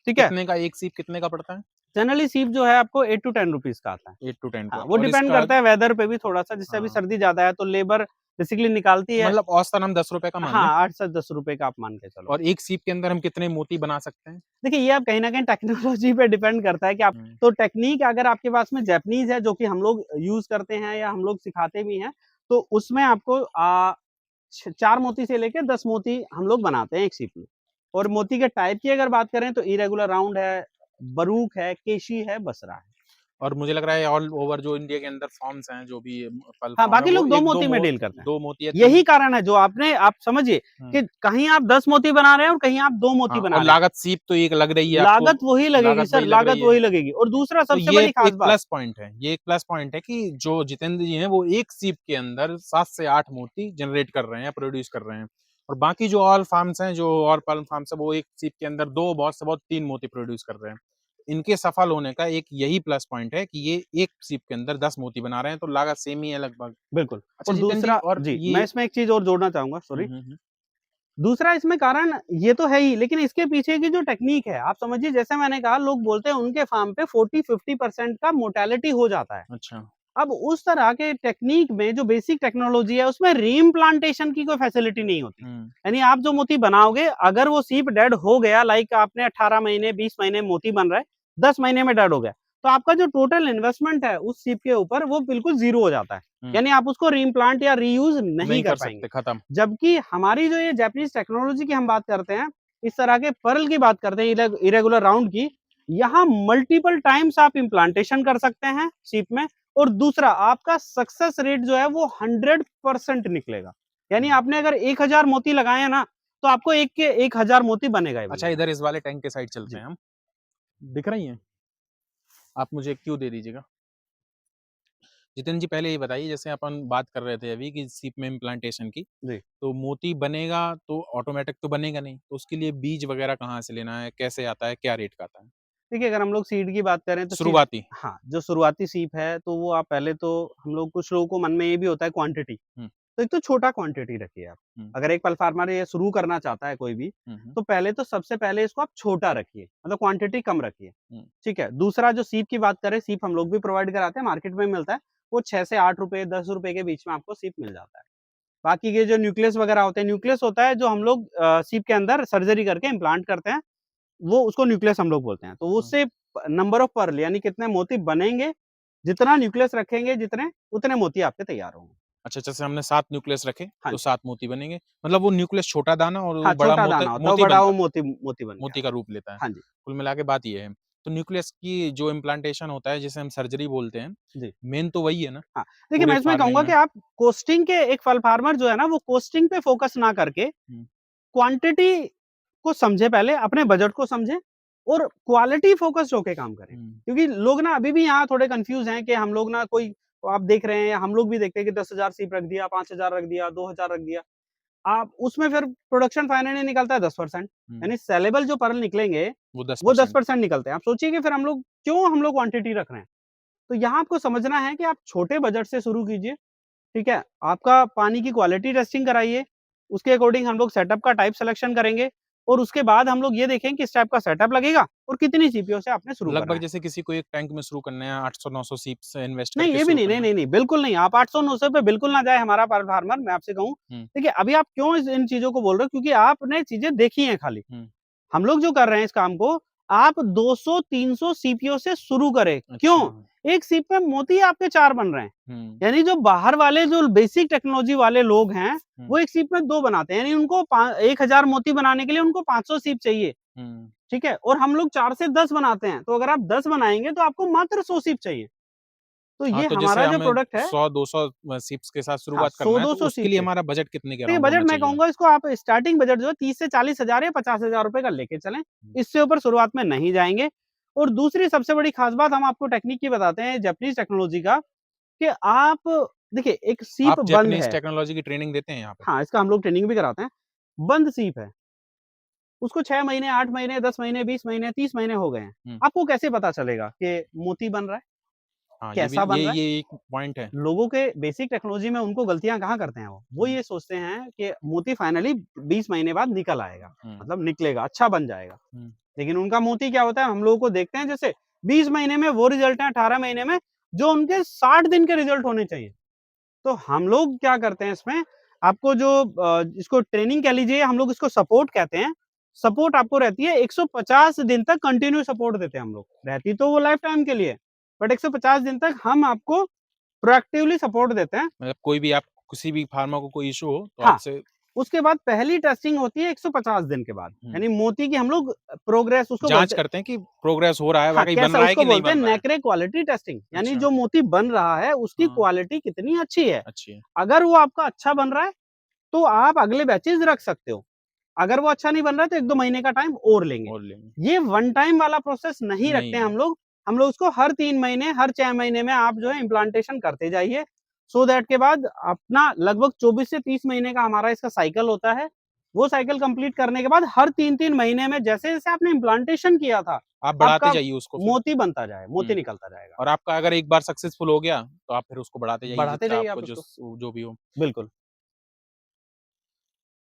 ठीक है? कितने का एक सीप कितने का पड़ता है? जनरली सीप जो है आपको 8 टू 10 रुपीज़ का आता है। 8 टू 10 का हाँ, वो और डिपेंड इसका करता है वेदर पे भी थोड़ा-सा, जैसे अभी हाँ, सर्दी ज़्यादा है तो लेबर बेसिकली निकालती है। मतलब औसतन हम ₹10 का मान लें हाँ, 8 से ₹10 का आप मान के चलो। और एक सीप के अंदर हम कितने मोती बना सकते हैं? देखिए, ये अब कहीं न कहीं टेक्नोलॉजी पे डिपेंड करता है कि आप हुँ, तो टेक्नीक अगर आपके पास में जैपनीज़ है, जो कि हम लोग यूज़ करते हैं या हम लोग सिखाते भी हैं, तो उसमें आपको 4 मोती से लेके 10 मोती हम लोग बनाते हैं एक सीप में। और मोती के टाइप की अगर बात करें तो इरेगुलर राउंड है, बरूक है, केशी है, बसरा है। और मुझे लग रहा है ऑल ओवर जो इंडिया के अंदर फॉर्म्स हैं, जो भी पल हाँ, फॉर्म है बाकी वो लोग 2 1-2 मोती में डील करते हैं। 2 मोती या 3 यही कारण है जो आप समझिए हुँ, कि कहीं आप 10 मोती बना रहे हैं और कहीं आप 2 मोती हाँ और बना रहे हैं। लागत सीप तो एक लग रही है आपको, लागत वही लगेगी लागत सर, वही लग लागत रही है। वही लगेगी। और दूसरा तो सबसे ये बड़ी ख़ास एक बात, प्लस पॉइंट है, ये एक प्लस पॉइंट है कि जो जितेंद्र जी हैं वो एक सीप के अंदर 7 से 8 मोती जनरेट कर रहे हैं, प्रोड्यूस कर रहे हैं। और बाकी जो और फार्म्स हैं, जो और पल्म फार्म्स हैं, वो एक सीप के अंदर 2 बहुत से बहुत 3 मोती प्रोड्यूस कर रहे हैं। इनके सफल होने का एक यही प्लस पॉइंट है कि ये एक सीप के अंदर 10 मोती बना रहे हैं, तो लागत सेम ही है लगभग। बिल्कुल। अच्छा और जितेंद्र जी दूसरा और जी, ये मैं इसमें एक चीज़ और जोड़ना चाहूँगा, हुँ, सॉरी। हुँ, हुँ। दूसरा इसमें कारण ये तो है ही, लेकिन इसके पीछे की जो टेक्नीक है, आप समझिए जैसे मैंने कहा लोग बोलते हैं उनके फार्म पे 40-50% का मोर्टेलिटी हो जाता है। अच्छा, अब उस तरह के टेक्नीक में जो बेसिक टेक्नोलॉजी है उसमें रीइम्प्लांटेशन की कोई फैसिलिटी नहीं होती। हुँ, यानी आप जो मोती बनाओगे, अगर वो सीप डेड हो गया, लाइक आपने 18 महीने 20 महीने मोती बन रहा है, 10 महीने में डेड हो गया, तो आपका जो टोटल इन्वेस्टमेंट है उस सीप के ऊपर वो बिल्कुल ज़ीरो हो जाता है। हुँ। यानी आप उसको रीइम्प्लांट या रीयूज़ नहीं नहीं कर कर पाएँगे। सकते, खत्म। जबकि हमारी जो ये जापानीज़ टेक्नोलॉजी की हम बात करते हैं, इस तरह के पर्ल की बात करते हैं इरेगुलर राउंड की, यहाँ मल्टीपल टाइम्स आप इम्प्लांटेशन कर सकते हैं सीप में और दूसरा आपका सक्सेस रेट जो है वो 100% निकलेगा। यानी हुँ। आपने अगर 1000 मोती लगाए हैं ना, तो आपको 1 के 1000 मोती बनेगा ही अच्छा बनेगा। इधर इस वाले टैंक के साइड चलते जी। हैं हम। दिख रही हैं? आप मुझे एक क्यू दे दीजिएगा। जितिन जी पहले ये बताइए जैसे अपन बात कर रहे थे अभी कि सीप में इम्प्लांटेशन की, जी। तो मोती बनेगा तो ऑटोमैटिक तो बनेगा नहीं, तो उसके लिए बीज वगैरह कहाँ से लेना है? कैसे आता है? क्या रेट का आता है? देखिए, अगर हम लोग सीड की बात करें तो सीड शुरुआती? हाँ, जो शुरुआती सीप है तो वो आप पहले तो हम लोग कुछ लोगों को मन में ये भी होता है क्वांटिटी, हुँ, तो एक तो छोटा क्वांटिटी रखिए आप। हुँ, अगर एक पल फार्मर ये शुरू करना चाहता है कोई भी, हुँ, हुँ, तो पहले तो सबसे पहले इसको आप छोटा रखिए, मतलब क्वांटिटी कम रखिए, हुँ, ठीक है? दूसरा जो सीप की बात करें, सीप हम लोग भी प्रोवाइड कराते हैं, मार्केट में मिलता है, वो 6 से 8 रुपए, ₹10 के बीच में आपको सीप मिल जाता है। बाकी के जो न्यूक्लियस वगैरह होते हैं, न्यूक्लियस होता है जो हम लोग सीप के अंदर सर्जरी करके इम्प्लांट करते हैं, वो उसको न्यूक्लियस हम लोग बोलते हैं। तो हुँ। उससे नंबर ऑफ पर्ल यानी कितने मोती बनेंगे, जितना न्यूक्लियस रखेंगे जितने, उतने मोती आपके तैयार होंगे। अच्छा जैसे हमने 7 न्यूक्लियस रखे, हाँ तो जी। 7 मोती बनेंगे। मतलब वो न्यूक्लियस छोटा दाना और वो हाँ, बड़ा छोटा मोती दाना होता है, वो मोती बड़ा वो बनता है, मोती मोती बन के मोती का आता है। रूप लेता है। हाँ जी, कुल मिला के बात ये है। तो न्यूक्लियस की जो इम्प्लांटेशन होता है जिसे हम सर्जरी बोलते हैं, जी। मेन तो वही है ना? हाँ, देखिए पूरे मैं इसमें फार्मिंग कहूँगा में? कि आप कॉस्टिंग के एक फल फार्मर जो है ना, वो कॉस्टिंग पे फ़ोकस ना करके हुँ, क्वांटिटी को समझे पहले, अपने बजट को समझें और क्वालिटी फ़ोकस्ड होके काम करें। हुँ, क्योंकि लोग ना अभी भी यहाँ थोड़े कन्फ्यूज़ हैं कि हम लोग ना कोई आप देख रहे हैं या हम लोग भी देखते हैं कि 10,000 सीप रख दिया, 5,000 रख दिया, 2,000 रख दिया। आप उसमें फिर प्रोडक्शन फाइनली निकलता है 10% हुँ। यानी सेलेबल जो पर्ल निकलेंगे, वो वो 10%। 10% निकलते हैं। आप सोचिए कि फिर हम लोग क्वांटिटी रख रहे हैं। तो यहाँ आपको समझना है कि आप छोटे बजट से शुरू कीजिए, ठीक है? आपका पानी की क्वालिटी टेस्टिंग कराइए, उसके अकॉर्डिंग हम लोग सेटअप का टाइप सिलेक्शन करेंगे और उसके बाद हम लोग ये देखेंगे किस टाइप का सेटअप लगेगा और कितनी सीपीओ से आपने शुरू करना लगभग है। जैसे किसी को एक टैंक में शुरू करना है 800-900 सीप से इन्वेस्ट नहीं, करके ये भी शुरू नहीं, नहीं, करना है। नहीं, नहीं, बिल्कुल नहीं। आप 800-900 पे बिल्कुल ना जाए हमारा फार्मर मैं आपसे कहूँ। हुँ, देखिए, अभी आप क्यों इस इन चीज़ों को बोल रहे हो क्योंकि आपने चीज़ें देखी हैं खाली। हुँ। हम लोग जो कर रहे हैं इस काम को, आप 200-300 सीपीओ से शुरू करें। अच्छा। क्यों? एक सीप में मोती आपके 4 बन रहे हैं। हुँ, यानी जो बाहर वाले जो बेसिक टेक्नोलॉजी वाले लोग हैं, हुँ, वो एक सीप में 2 बनाते हैं। यानी उनको 1000 मोती बनाने के लिए उनको 500 सीप चाहिए, हुँ। ठीक है? और हम लोग 4 से 10 बनाते हैं। तो अगर आप 10 बनाएँगे तो आपको मात्र 100 सीप चाहिए। तो हाँ, ये तो जैसे हमारा जो हमें प्रोडक्ट है 100-200 सीप्स के साथ हाँ, शुरुआत करना है, तो 100-200 उसके सीप लिए से। हमारा बजट कितने के देखिए अराउंड बजट होना मैं चाहिए? कहूँगा इसको आप स्टार्टिंग बजट जो है 30 से 40 हज़ार या 50 हज़ार रुपए का लेके चलें। हुँ। इससे ऊपर शुरुआत में नहीं जाएँगे। और दूसरी सबसे बड़ी ख़ास बात हम आपको टेक्निक की बताते हैं जापानीज़ टेक्नोलॉजी का कि आप देखिए एक सीप आप बंद जैपनीज़ है। टेक्नोलॉजी की ट्रेनिंग देते हैं यहाँ पे? हाँ, इसका हम लोग ट्रेनिंग भी कराते हैं। बंद सीप है। उसको 6 महीने, 8 महीने, 10 महीने, 20 महीने, 30 महीने हो गए हैं। हुँ। आपको कैसे पता चलेगा कि मोती बन रहा है? हाँ, ये भी कैसा बन रहा है? ये एक पॉइंट है। लोगों के बेसिक टेक्नोलॉजी में उनको गलतियाँ कहाँ करते हैं वो? वो हुँ, ये सोचते हैं कि मोती फाइनली 20 महीने बाद निकल आएगा, हुँ, मतलब निकलेगा, अच्छा बन जाएगा। हुँ। लेकिन उनका मोती क्या होता है, हम लोगों को देखते हैं जैसे 20 महीने में वो रिज़ल्ट है 18 महीने में, जो उनके 60 दिन के रिज़ल्ट होने चाहिए। तो हम लोग क्या करते हैं इसमें, आपको जो इसको ट्रेनिंग कह लीजिए, हम लोग इसको सपोर्ट कहते हैं। सपोर्ट आपको रहती है 150 दिन तक कंटिन्यू सपोर्ट देते हैं हम लोग। रहती तो वो लाइफ टाइम के लिए, बट 150 दिन तक हम आपको प्रोएक्टिवली सपोर्ट देते हैं। मतलब कोई भी आप किसी भी फार्मर को कोई इश्यू हो, तो हाँ, आपसे उसके बाद पहली टेस्टिंग होती है 150 दिन के बाद, हुँ, यानी मोती की हम लोग प्रोग्रेस उसको जाँच बोलते हैं। करते हैं कि प्रोग्रेस हो रहा है, हाँ, वाक़ई बन कैसा रहा है उसको कि नहीं बोलते हैं बन रहा है? नेक्रे क्वालिटी टेस्टिंग, यानी अच्छा, जो मोती बन रहा है उसकी हाँ, क्वालिटी कितनी अच्छी है। अच्छी है। अगर वो आपका अच्छा बन रहा है, तो आप अगले बैचेज़ रख सकते हो। अगर वो अच्छा नहीं बन रहा है, तो 1-2 महीने का टाइम और लेंगे। और लेंगे। ये वन टाइम वाला प्रोसेस नहीं नहीं रखते हैं है। हम लोग। हम लोग उसको हर 3 महीने, हर 6 महीने में आप जो है इम्प्लांटेशन करते जाइए, सो दैट के बाद अपना लगभग 24 से 30 महीने का हमारा इसका साइकिल होता है। वो साइकिल कंप्लीट करने के बाद हर 3-3 महीने में जैसे-जैसे आपने इम्प्लांटेशन किया था, आप बढ़ाते आपका जाइए उसको फिर। मोती बनता जाए, मोती हुँ, निकलता जाएगा। और आपका अगर एक बार सक्सेसफुल हो गया, तो आप फिर उसको बढ़ाते जाइए बढ़ाते जितना जाइए आपको आप उसको। जो भी हो। बिल्कुल।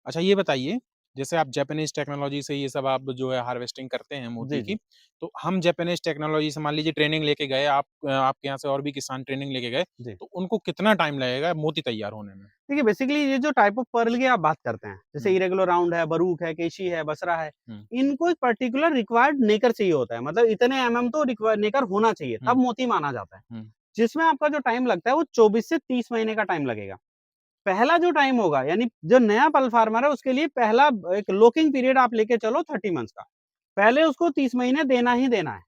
अच्छा ये बताइए जैसे आप जापानीज़ टेक्नोलॉजी से ये सब आप जो है हार्वेस्टिंग करते हैं मोती जी, की, जी। तो हम जापानीज़ टेक्नोलॉजी से मान लीजिए ट्रेनिंग लेके गए, आप आपके यहाँ से और भी किसान ट्रेनिंग लेके गए, जी। तो उनको कितना टाइम लगेगा मोती तैयार होने में? देखिए बेसिकली ये जो टाइप ऑफ पर्ल की आप बात करते हैं, जैसे हुँ, इरेगुलर राउंड है, बरूक है, केशी है, बसरा है, हुँ, इनको एक पर्टिकुलर रिक्वायर्ड नेकर चाहिए होता है। मतलब इतने एमएम तो रिक्वायर नेकर होना चाहिए, हुँ, तब मोती माना जाता है। हुँ, जिसमें आपका जो टाइम लगता है वो 24 से 30 महीने का टाइम लगेगा। पहला जो टाइम होगा यानी जो नया पल फार्मर है उसके लिए पहला एक लॉकिंग पीरियड आप लेके चलो 30 मंथ्स का। पहले उसको 30 महीने देना ही देना है,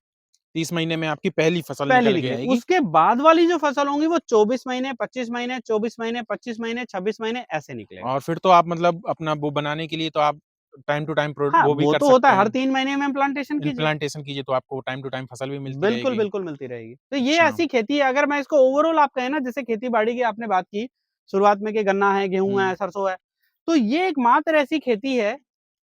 30 महीने में आपकी पहली फसल पहले निकल के निकले। आएगी उसके बाद वाली जो फसल होंगी वो 24 महीने, 25 महीने, 24 महीने, 25 महीने, 26 महीने ऐसे निकलेगा। और फिर तो आप मतलब अपना वो बनाने के लिए तो आप टाइम टू टाइम हाँ, वो भी वो कर तो होता सकते है हर हैं, 3 महीने में प्लांटेशन कीजिए। इम्प्लांटेशन कीजिए तो आपको टाइम टू टाइम फसल भी मिलती बिल्कुल, रहेगी। बिल्कुल मिलती रहेगी। तो ये अच्छा, ऐसी खेती है अगर मैं इसको ओवरऑल आप कहें ना जैसे खेती-बाड़ी की आपने बात की, शुरुआत में कि गन्ना है, गेहूँ हुँ। है, सरसों है, तो ये एकमात्र ऐसी खेती है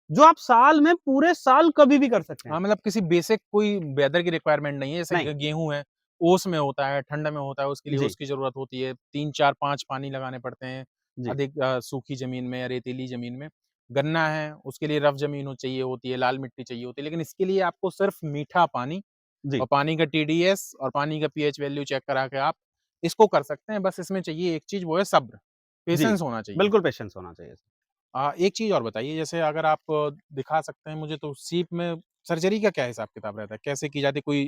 जो आप साल में पूरे साल कभी भी कर सकते हैं। हाँ, मतलब किसी बेसिक कोई वेदर की रिक्वायरमेंट नहीं है, जैसे नहीं, गेहूँ है, ओस में होता है, ठंड में होता है, उसके लिए ओस जी, की ज़रूरत होती है, 3, 4, 5 पानी लगाने पड़ते हैं, जी, अधिक सूखी ज़मीन में या रेतीली ज़मीन में। गन्ना है, उसके लिए रफ़ ज़मीन चाहिए होती है, लाल मिट्टी चाहिए होती है, लेकिन इसके लिए आपको सिर्फ़ मीठा पानी जी, और पानी का टीडीएस और पानी का पीएच वैल्यू चेक करा के आप इसको कर सकते हैं, बस इसमें चाहिए एक चीज़, वो है सब्र, जी। पेशेंस होना चाहिए। बिल्कुल पेशेंस होना चाहिए। एक चीज़ और बताइए, जैसे अगर आप दिखा सकते हैं मुझे तो सीप में सर्जरी का क्या हिसाब-किताब रहता है? कैसे की जाती है? कोई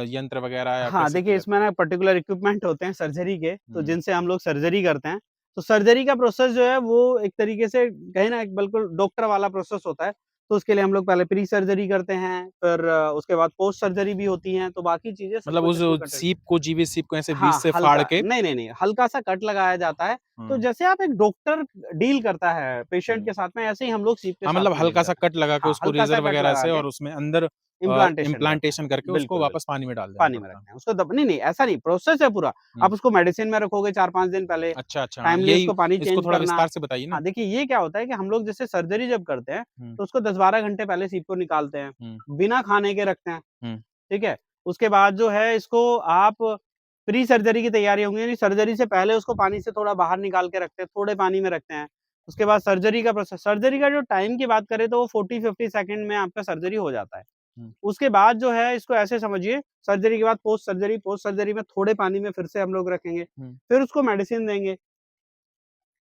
यंत्र वगैरह या हाँ, कैसे की देखिए जाती इसमें है? ना पर्टिकुलर इक्विपमेंट होते हैं सर्जरी के, तो हुँ, जिनसे हम लोग सर्जरी करते हैं। तो सर्जरी का प्रोसेस जो है वो एक तरीके से कहें ना एक बिल्कुल डॉक्टर वाला प्रोसेस होता है। तो उसके लिए हम लोग पहले प्री सर्जरी करते हैं, फिर उसके बाद पोस्ट सर्जरी भी होती हैं, तो बाकी चीज़ें सब मतलब कुछ उस इसमें कंटेंट सीप को जीवित सीप को ऐसे बीच हाँ, से फाड़ हल्का के नहीं, नहीं, नहीं, हल्का-सा कट लगाया जाता है। तो हुँ, जैसे आप एक डॉक्टर डील करता है पेशेंट हुँ। के साथ में, ऐसे ही हम लोग सीप के हाँ, साथ मतलब में डील हल्का-सा करते हैं। कट लगा के हाँ, उसको हल्का-सा रेज़र कट वगैरह लगा से के और उसमें अंदर इम्प्लांटेशन करते हैं। इम्प्लांटेशन करके उसको बिल्कुल, वापस बिल्कुल। पानी में डाल देना पानी में पड़ता है। रखते हैं। उसको दब नहीं, नहीं ऐसा नहीं प्रोसेस है पूरा। हुँ, आप उसको मेडिसिन में रखोगे 4-5 दिन पहले, अच्छा, अच्छा, हाँ, टाइमली यही उसको पानी इसको चेंज थोड़ा करना। विस्तार से बताइए ना? हाँ, देखिए ये क्या होता है कि हम लोग जैसे सर्जरी जब करते हैं, हुँ, तो उसको 10-12 घंटे पहले सीप को निकालते हैं, हुँ, बिना खाने के रखते हैं, हुँ, ठीक है? उसके बाद जो है इसको आप प्री सर्जरी की तैयारी होंगी यानी सर्जरी से पहले उसको पानी से थोड़ा बाहर निकाल के रखते हैं, थोड़े पानी में रखते हैं। उसके बाद सर्जरी का प्रोसेस सर्जरी का जो टाइम की बात करें तो वो 40-50 सेकंड में आपका सर्जरी हो जाता है। हुँ, उसके बाद जो है इसको ऐसे समझिए सर्जरी के बाद पोस्ट सर्जरी में थोड़े पानी में फिर से हम लोग रखेंगे। हुँ। फिर उसको मेडिसिन देंगे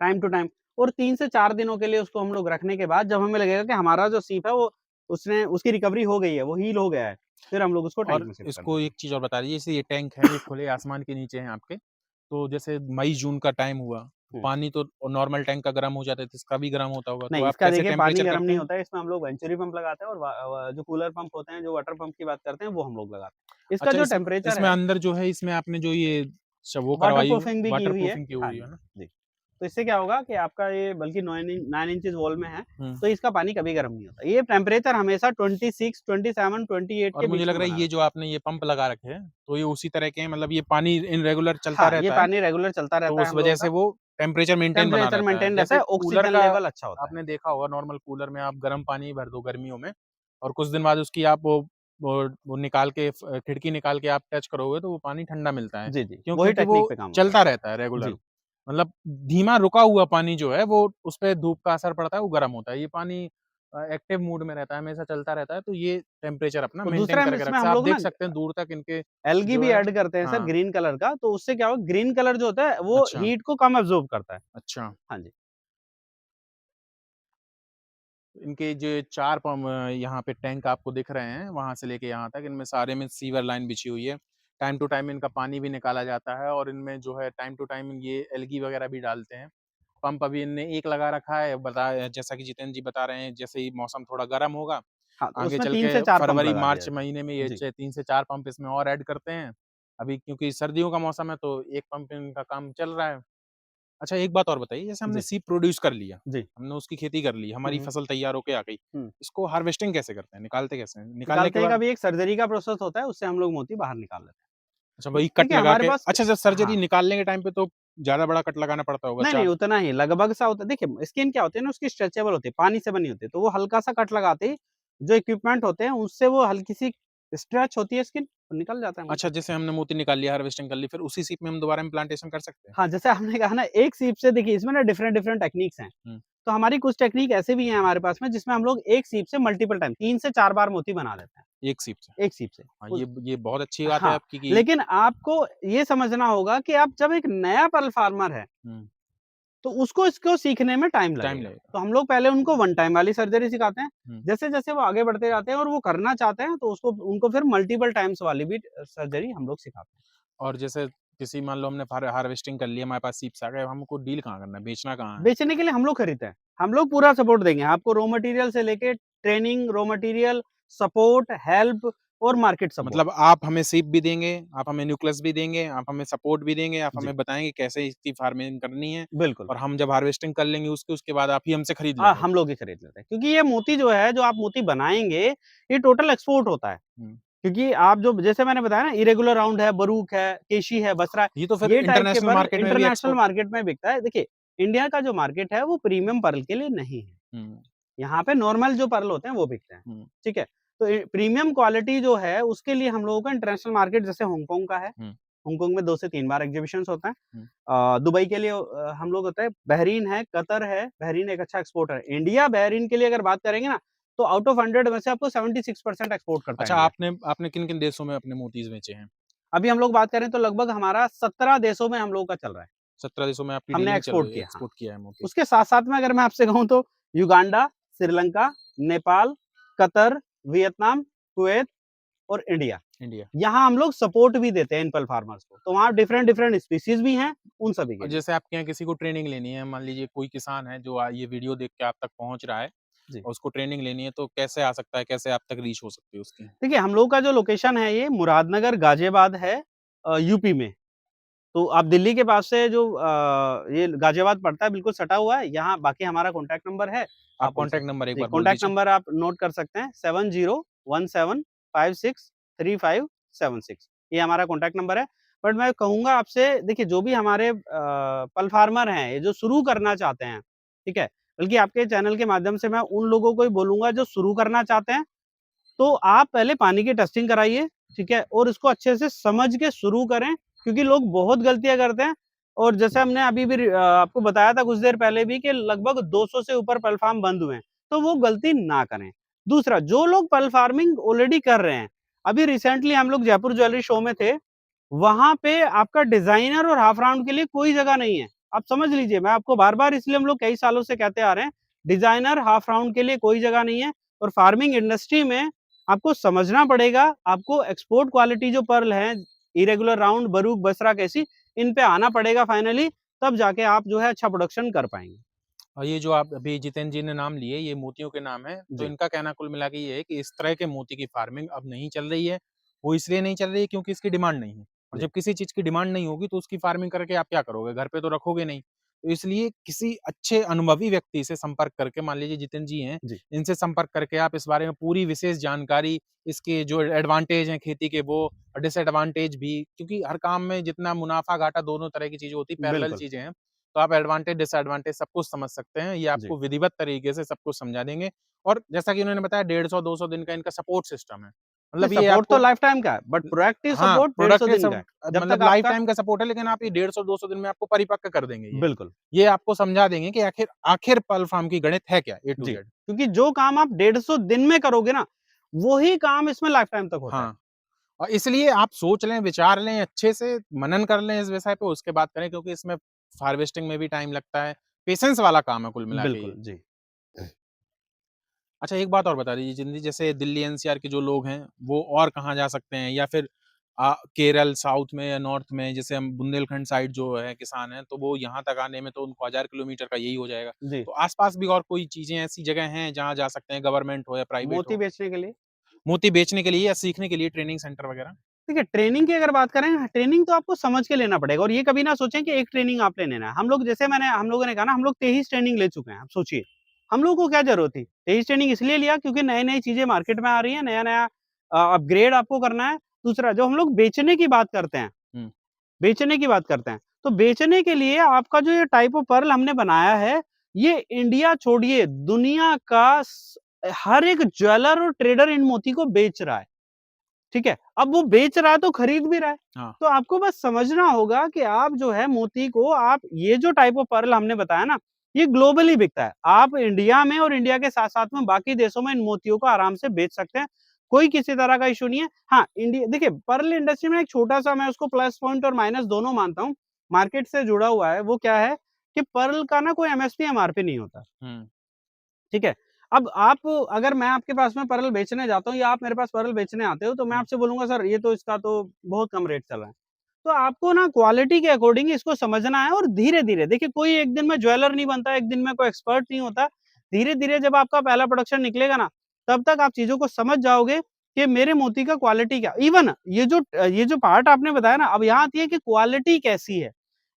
टाइम टू टाइम और 3 से 4 दिनों के लिए उसको हम लोग रखने के बाद जब हमें लगेगा कि हमारा जो सीप है वो उसने उसकी रिकवरी हो गई है, वो हील हो गया है, फिर हम लोग उसको टैंक और में शिफ्ट कर इसको देते एक हैं। चीज़ और बता दीजिए, जैसे ये टैंक है, ये खुले आसमान के नीचे हैं आपके, तो जैसे मई-जून का टाइम हुआ, तो हुँ। पानी तो नॉर्मल टैंक का गर्म हो जाता है, तो इसका भी गर्म होता होगा, तो नहीं, आप इसका कैसे देखिए पानी टेम्परेचर गरम करते नहीं हैं? होता है, इसमें हम लोग वेंचुरी पंप लगाते हैं और जो कूलर पंप होते हैं, जो वाटर पंप की बात करते हैं, वो हम लोग लगाते हैं। इसका अच्छा, जो इसमें टेम्परेचर इसमें है अंदर जो है, इसमें आपने जो ये वो वाटर करवाई प्रूफिंग भी की वाटर हुई है। प्रूफिंग की हाँ हुई है जी, ना? जी। तो इससे क्या होगा कि आपका ये बल्कि 9 इंचेस वॉल में है, हुँ। तो इसका पानी कभी गर्म नहीं होता। ये टेम्परेचर हमेशा 26, 27, 28 और के मुझे बीच लग में रहा है बना ये रहता जो आपने ये पंप लगा रखे हैं, तो ये उसी तरह के हैं, मतलब ये पानी इन रेगुलर है। चलता हाँ, ये रहता है, पानी रेगुलर चलता तो रहता है उस हम लोगों वजह का। से वो टेम्परेचर मेंटेन बना टेम्परेचर रहता है। मेंटेन रहता जैसे है, कूलर ऑक्सीजन का लेवल अच्छा होता है। आपने देखा होगा, नॉर्मल कूलर में आप गर्म पानी भर दो गर्मियों में और कुछ दिन बाद उसकी आप वो निकाल के खिड़की निकाल के आप टच करोगे तो वो पानी ठंडा मिलता है। जी, जी। क्यों? वही क्योंकि वो टेक्नीक पे काम होता है। चलता रहता है रेगुलर। जी। मतलब धीमा रुका हुआ पानी जो है वो उसपे धूप का असर पड़ता है, वो गर्म होता है। ये पानी एक्टिव मूड में रहता है, हमेशा चलता रहता है, तो ये टेम्परेचर अपना और मेंटेन दूसरा हम करके इसमें रखता हम है। आप लोग ना देख सकते हैं दूर तक इनके एल्गी जो भी है ऐड करते हैं सर हाँ, ग्रीन कलर का, तो उससे क्या होगा ग्रीन कलर जो होता है वो अच्छा, हीट को कम एब्ज़ॉर्ब करता है। अच्छा। हाँ जी। इनके जो 4 यहाँ पे टैंक आपको दिख रहे हैं, वहाँ से लेके यहाँ तक, इनमें सारे में सीवर लाइन बिछी हुई है। टाइम टू टाइम इनका पानी भी निकाला जाता है और इनमें जो है टाइम टू टाइम ये एल्गी वगैरह भी डालते हैं। पंप अभी इनने एक लगा रखा है, जैसा कि जितेंद्र जी बता रहे हैं, जैसे ही मौसम थोड़ा गर्म होगा, हाँ, तो आगे उसमें चल 3 के से 4 पंप फरवरी, लगा दिया मार्च जाता महीने में है। ये जी। 3 से 4 पंप इसमें और ऐड करते हैं। अभी क्योंकि सर्दियों का मौसम है तो 1 पंप इनका काम चल रहा है। अच्छा, एक बात और बताइए, जैसे हमने जी, सीप प्रोड्यूस कर लिया, जी। हमने उसकी खेती कर ली, हुँ, हमारी हुँ, फसल तैयार होके आ गई, हुँ। इसको हार्वेस्टिंग कैसे करते हैं? निकालते कैसे हैं? निकालने के निकालते हैं का बाद भी एक सर्जरी का प्रोसेस होता है, उससे हम लोग मोती बाहर निकाल लेते अच्छा, हैं। वही कट देखिए लगा हमारे के पास अच्छा, जब सर्जरी हाँ। निकालने के टाइम पे तो ज़्यादा बड़ा कट लगाना पड़ता होगा नहीं, नहीं 4 उतना ही लगभग सा होता है। देखिए स्किन क्या होती है ना उसकी स्ट्रेचेबल होती है, पानी से बनी होती है, तो वो हल्का-सा कट लगाते ही जो इक्विपमेंट होते हैं उससे वो हल्की-सी स्ट्रेच होती है स्किन, निकल जाता है अच्छा, मोती। जैसे हमने मोती निकाल लिया, हार्वेस्टिंग कर ली, फिर उसी सीप में हम दोबारा इम्प्लांटेशन कर सकते हैं? हाँ, जैसे आपने कहा ना एक सीप से देखिए इसमें ना डिफरेंट डिफरेंट टेक्निक्स हैं। हुँ, तो हमारी कुछ टेक्निक ऐसे भी हैं हमारे पास में जिसमें हम लोग एक सीप से मल्टीपल टाइम 3 से 4 बार मोती बना देते हैं, एक सीप से। एक सीप से। हाँ, उस ये बहुत अच्छी बात है हाँ, आपकी कि लेकिन आपको ये समझना होगा कि आप जब एक नया पर्ल फार्मर है, हुँ, तो उसको इसको सीखने में टाइम टाइम लगेगा। लगेगा। तो हम लोग पहले उनको वन टाइम वाली सर्जरी सिखाते हैं। हुँ, जैसे-जैसे वो आगे बढ़ते जाते हैं और वो करना चाहते हैं, तो उसको उनको फिर मल्टीपल टाइम्स वाली भी सर्जरी हम लोग सिखाते हैं। और जैसे किसी मान लो हमने हार्वेस्टिंग कर लिया, हमारे पास सीप्स आ गए, अब हमको डील कहाँ करना है, बेचना कहाँ है? बेचने के लिए हम लोग खरीदते हैं। हम लोग पूरा सपोर्ट देंगे। आपको रॉ मटेरियल से लेके training, raw material, support, help और मार्केट सपोर्ट। मतलब आप हमें सीप भी देंगे, आप हमें न्यूक्लियस भी देंगे, आप हमें सपोर्ट भी देंगे, आप जी, हमें बताएँगे कैसे इसकी फार्मिंग करनी है बिल्कुल। और हम जब हार्वेस्टिंग कर लेंगे उसके बाद आप ही हमसे खरीद लेंगे। हम लोग ही खरीद लेते हैं। क्योंकि ये मोती जो है, जो आप मोती बनाएँगे, ये टोटल एक्सपोर्ट होता है। हुँ, क्योंकि आप जो जैसे मैंने बताया ना इरेगुलर राउंड है, बरूक है, केशी है, बसरा है, ये तो फिर ये टाइप के इंटरनेशनल पर्ल मार्केट में भी इंटरनेशनल एक्सपोर्ट मार्केट में बिकता है। देखिए, इंडिया का जो मार्केट है वो प्रीमियम पर्ल के लिए नहीं है। हुँ, यहाँ पे नॉर्मल जो पर्ल होते हैं वो बिकते हैं, हुँ, ठीक है? तो प्रीमियम क्वालिटी जो है उसके लिए हम लोगों का इंटरनेशनल मार्केट जैसे हांगकांग का है। हुँ, हांगकांग में 2 से 3 बार एक्जिबिशन्स होते हैं। हुँ। दुबई के लिए हम लोग होते हैं, बहरीन है, कतर है, बहरीन एक अच्छा एक्सपोर्टर है। इंडिया बहरीन के लिए अगर बात करेंगे ना, तो आउट ऑफ 100 में से आपको 76% एक्सपोर्ट करता है अच्छा इंडिया। आपने आपने किन-किन देशों में अपने मोतीज़ बेचे हैं? अभी हम लोग बात करें तो लगभग हमारा 17 देशों में हम लोगों का चल रहा है। 17 देशों में आपकी हमने डीलिंग चल एक्सपोर्ट रही है, किया, हाँ। एक्सपोर्ट किया है मोती। उसके साथ-साथ में अगर मैं आपसे कहूँ तो Uganda, Sri Lanka, Nepal, Qatar, Vietnam, Kuwait और इंडिया। इंडिया। यहाँ हम लोग सपोर्ट भी देते हैं इन पल फार्मर्स को। तो वहाँ डिफरेंट-डिफरेंट स्पीशीज़ भी हैं, उन सभी के और लिए। जैसे आपके यहाँ किसी को ट्रेनिंग लेनी है, मान लीजिए कोई किसान है जो ये वीडियो देख के आप तक पहुँच रहा है जी। और उसको ट्रेनिंग लेनी है, तो कैसे आ सकता है? कैसे आप तक रीच हो सकती है उसकी? देखिए, हम लोग का जो लोकेशन है ये मुरादनगर, गाज़ियाबाद है यूपी में। तो आप दिल्ली के पास से जो ये गाज़ियाबाद पड़ता है बिल्कुल सटा हुआ है। यहाँ बाकी हमारा कॉन्टैक्ट नंबर है, आप आप उनसे कॉन्टैक्ट नंबर एक जी, बार बोल कॉन्टैक्ट दीजिए। नंबर आप नोट कर सकते हैं 7017563576 ये हमारा कॉन्टैक्ट नंबर है। बट मैं कहूँगा आपसे देखिए जो भी हमारे पल फार्मर हैं, ये जो शुरू करना चाहते हैं, ठीक है? बल्कि आपके चैनल के माध्यम से मैं उन लोगों को ही बोलूँगा जो शुरू करना चाहते हैं तो आप पहले पानी की टेस्टिंग कराइए, ठीक है? और उसको अच्छे से समझ के शुरू करें, क्योंकि लोग बहुत गलतियाँ करते हैं और जैसे हमने अभी भी आपको बताया था कुछ देर पहले भी कि लगभग 200 से ऊपर पल फार्म बंद हुए हैं, तो वो गलती ना करें। दूसरा, जो लोग पल फार्मिंग ऑलरेडी कर रहे हैं, अभी रिसेंटली हम लोग जयपुर ज्वेलरी शो में थे, वहाँ पे आपका डिज़ाइनर और हाफ राउंड के लिए कोई जगह नहीं है। आप समझ लीजिए, मैं आपको बार-बार इसलिए हम लोग कई सालों से कहते आ रहे हैं, डिज़ाइनर, हाफ राउंड के लिए कोई जगह नहीं है और फार्मिंग इंडस्ट्री में आपको समझना पड़ेगा, आपको एक्सपोर्ट क्वालिटी जो पर्ल है, इरेगुलर राउंड, बरूक, बसरा कैसी, इन पे आना पड़ेगा फाइनली, तब जाके आप जो है अच्छा प्रोडक्शन कर पाएँगे। और ये जो आप अभी जितेंद्र जी ने नाम लिए, ये मोतियों के नाम हैं, तो जी, इनका कहना कुल मिला के ये है कि इस तरह के मोती की फार्मिंग अब नहीं चल रही है। वो इसलिए नहीं चल रही है क्योंकि इसकी डिमांड नहीं है और जी, जब किसी चीज़ की डिमांड नहीं होगी तो उसकी फार्मिंग करके आप क्या करोगे? घर पे तो रखोगे नहीं। तो इसलिए किसी अच्छे अनुभवी व्यक्ति से संपर्क करके मान लीजिए जितेंद्र जी हैं, जी, इनसे संपर्क करके आप इस बारे में पूरी विशेष जानकारी, इसके जो एडवांटेज हैं खेती के वो डिसएडवांटेज भी क्योंकि हर काम में जितना मुनाफ़ा-घाटा दोनों तरह की चीज़ें होती हैं, पैरेलल बिल्कुल। चीज़ें हैं। तो आप एडवांटेज, डिसएडवांटेज सब कुछ समझ सकते हैं। ये जी, आपको विधिवत तरीके से सब कुछ समझा देंगे और जैसा कि उन्होंने बताया 150-200 दिन का इनका सपोर्ट सिस्टम है। नहीं मतलब ये सपोर्ट तो आपको लाइफ टाइम का है, बट प्रोएक्टिव हाँ, सपोर्ट 150 प्रोडक्टिव दिन का है। सब जब तक मतलब लाइफ आपका टाइम का सपोर्ट है लेकिन आप ये 150-200 दिन में आपको परिपक्व कर देंगे ये। बिल्कुल, ये आपको समझा देंगे कि आखिर आखिर पल्प फार्म की गणित है क्या? ए टू जी, ज़ेड। क्योंकि जो काम आप 150 दिन में करोगे ना, वही काम इसमें लाइफ टाइम तक होता है। हाँ, और इसलिए आप सोच लें, विचार लें, अच्छे से मनन कर लें इस विषय पे उसके बाद करें क्योंकि इसमें हार्वेस्टिंग में भी टाइम लगता है। पेशेंस वाला काम है कुल मिला के बिल्कुल, ये। जी। अच्छा एक बात और बता दीजिए जिंदी जैसे दिल्ली एनसीआर के जो लोग हैं, वो और कहाँ जा सकते हैं? या फिर केरल साउथ में या नॉर्थ में जैसे हम बुंदेलखंड साइड जो है किसान हैं, तो वो यहाँ तक आने में तो उनको 1000 किलोमीटर का यही हो जाएगा। जी, तो आस-पास भी और कोई चीज़ें ऐसी जगह हैं जहाँ जा सकते हैं गवर्नमेंट हो या प्राइवेट मोती हो? बेचने के लिए मोती बेचने के लिए या सीखने के लिए ट्रेनिंग सेंटर वगैरह? देखिए, ट्रेनिंग की अगर बात करें, ट्रेनिंग तो आपको समझ के लेना पड़ेगा और ये कभी ना सोचें कि एक ट्रेनिंग आपने लेना है। हम लोगों ने कहा ना, हम लोग 23 ट्रेनिंग ले चुके हैं, आप सोचिए। हम लोगों को क्या ज़रूरत थी? 23 ट्रेनिंग इसलिए लिया क्योंकि नई-नई चीज़ें मार्केट में आ रही हैं, नया-नया अपग्रेड आपको करना है। दूसरा, जो हम लोग बेचने की बात करते हैं, हुँ, बेचने की बात करते हैं, तो बेचने के लिए आपका जो ये टाइप ऑफ पर्ल हमने बनाया है, ये इंडिया छोड़िए, दुनिया का हर एक ज्वेलर और ट्रेडर इन मोती को बेच रहा है। ठीक है? अब वो बेच रहा है तो खरीद भी रहा है। हाँ, तो आपको बस समझना होगा कि आप जो है मोती को आप ये जो टाइप ऑफ पर्ल हमने बताया ना, ये ग्लोबली बिकता है। आप इंडिया में और इंडिया के साथ-साथ में बाकी देशों में इन मोतियों को आराम से बेच सकते हैं। कोई किसी तरह का इश्यू नहीं है। हाँ, इंडिया देखिए पर्ल इंडस्ट्री में एक छोटा-सा मैं उसको प्लस पॉइंट और माइनस दोनों मानता हूँ। मार्केट से जुड़ा हुआ है, वो क्या है कि पर्ल का ना कोई एमएसपी, एमआरपी नहीं होता। हुँ, ठीक है? अब आप अगर मैं आपके पास में परल बेचने जाता हूँ या आप मेरे पास परल बेचने आते हो, तो मैं हुँ, आपसे बोलूँगा सर ये तो इसका तो बहुत कम रेट चल रहा है। तो आपको ना क्वालिटी के अकॉर्डिंग इसको समझना है और धीरे-धीरे देखिए कोई एक दिन में ज्वेलर नहीं बनता, एक दिन में कोई एक्सपर्ट नहीं होता। धीरे-धीरे जब आपका पहला प्रोडक्शन निकलेगा ना, तब तक आप चीज़ों को समझ जाओगे कि मेरे मोती का क्वालिटी क्या इवन ये जो पार्ट आपने बताया ना, अब यहाँ आती है कि क्वालिटी कैसी है।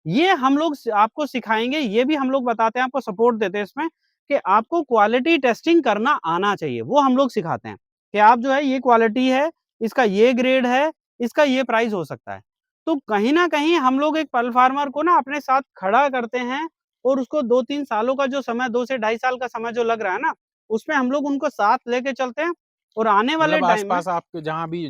ये हम लोग स आपको सिखाएँगे, ये भी हम लोग बताते हैं, आपको सपोर्ट देते हैं इसमें कि आपको क्वालिटी टेस्टिंग करना आना चाहिए, वो हम लोग सिखाते हैं, कि आप जो है ये क्वालिटी है, इसका ये ग्रेड है, इसका ये प्राइस हो सकता है। तो कहीं न कहीं हम लोग एक पल फार्मर को ना अपने साथ खड़ा करते हैं और उसको 2-3 सालों का जो समय 2 से ढाई साल का समय जो लग रहा है ना, उसमें हम लोग उनको साथ लेके चलते हैं और आने वाले मतलब टाइम में आस-पास आपके जहाँ भी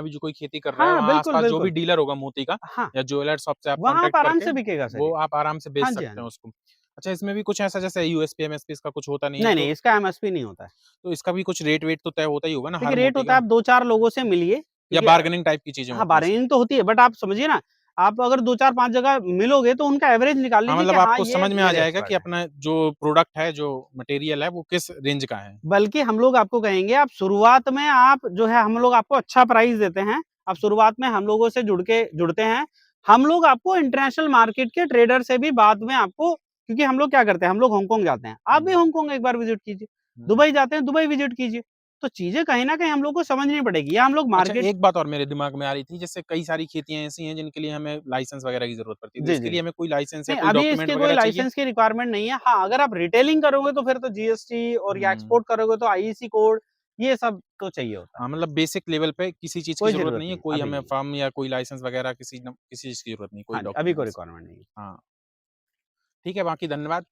जो कोई खेती कर रहा है, हाँ, वहाँ बिल्कुल, आस-पास जो भी बिल्कुल। डीलर होगा मोती का हाँ, या ज्वेलर शॉप से आप वहाँ आप कॉन्टैक्ट आराम करके, से बिकेगा सर वो ये। आप आराम से बेच हाँ जी, हाँ सकते हैं जी। उसको। अच्छा, इसमें भी कुछ ऐसा जैसे यूएसपी, एमएसपी इसका कुछ होता नहीं है, नहीं, नहीं, इसका एमएसपी नहीं होता है। तो इसका भी कुछ रेट-वेट तो तय होता ही होगा ना देखिए हर रेट मोती होता है का? आप 2-4 लोगों से मिलिए, या ठीक है? बार्गेनिंग टाइप की चीज़ें हाँ, होती हैं इसमें? बार्गेनिंग तो होती है बट आप समझिए ना, आप अगर 2-4-5 जगह मिलोगे तो उनका एवरेज निकाल हाँ, लीजिए कि मतलब हाँ, आपको समझ में ये आ मेरे जाएगा कि एक्सपर्ट हैं। अपना जो प्रोडक्ट है, जो मटेरियल है, वो किस रेंज का है। बल्कि हम लोग आपको कहेंगे आप शुरुआत में आप जो है हम लोग आपको अच्छा प्राइस देते हैं। आप शुरुआत में हम लोगों से जुड़ते हैं। हम लोग आपको इंटरनेशनल मार्केट के ट्रेडर से भी बाद में आपको क्योंकि हम लोग क्या करते हैं, हम लोग हांगकांग जाते हैं। आप भी हुँ, हांगकांग एक बार विज़िट कीजिए। हुँ। दुबई जाते हैं, दुबई विज़िट कीजिए। तो चीज़ें कहीं न कहीं हम लोग को समझनी पड़ेगी या हम लोग अच्छा, मार्केट एक बात और मेरे दिमाग में आ रही थी, जैसे कई सारी खेतियाँ ऐसी हैं जिनके लिए हमें लाइसेंस वगैरह की ज़रूरत पड़ती है, तो जी, जी, इसके लिए जी। हमें कोई लाइसेंस या नहीं, कोई अभी डॉक्यूमेंट इसके कोई वगैरह चाहिए? लाइसेंस की रिक्वायरमेंट नहीं है। हाँ, अगर आप रिटेलिंग करोगे तो फिर तो जीएसटी और या हुँ। एक्सपोर्ट करोगे तो आईईसी कोड ये सब तो चाहिए होता है। हाँ, मतलब बेसिक लेवल पे किसी चीज़ की कोई ज़रूरत ज़रूरत नहीं है, नहीं है, कोई अभी हमें नहीं है। फर्म या कोई लाइसेंस वगैरह किसी चीज़ की ज़रूरत नहीं, कोई हाँ जी, अभी कोई डॉक्यूमेंट्स। रिक्वायरमेंट नहीं है। हाँ, ठीक है, बाकी धन्यवाद।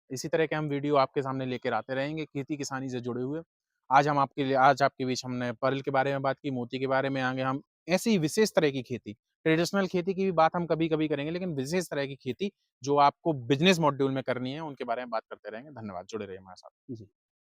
इसी तरह के हम वीडियो आपके सामने लेकर आते रहेंगे, खेती-किसानी से जुड़े हुए। आज आपके बीच हमने पर्ल के बारे में बात की, मोती के बारे में, आगे हम ऐसी विशेष तरह की खेती, ट्रेडिशनल खेती की भी बात हम कभी-कभी करेंगे, लेकिन विशेष तरह की खेती जो आपको बिज़नेस मॉड्यूल में करनी है, उनके बारे में बात करते रहेंगे। धन्यवाद, जुड़े रहिए हमारे साथ। जी।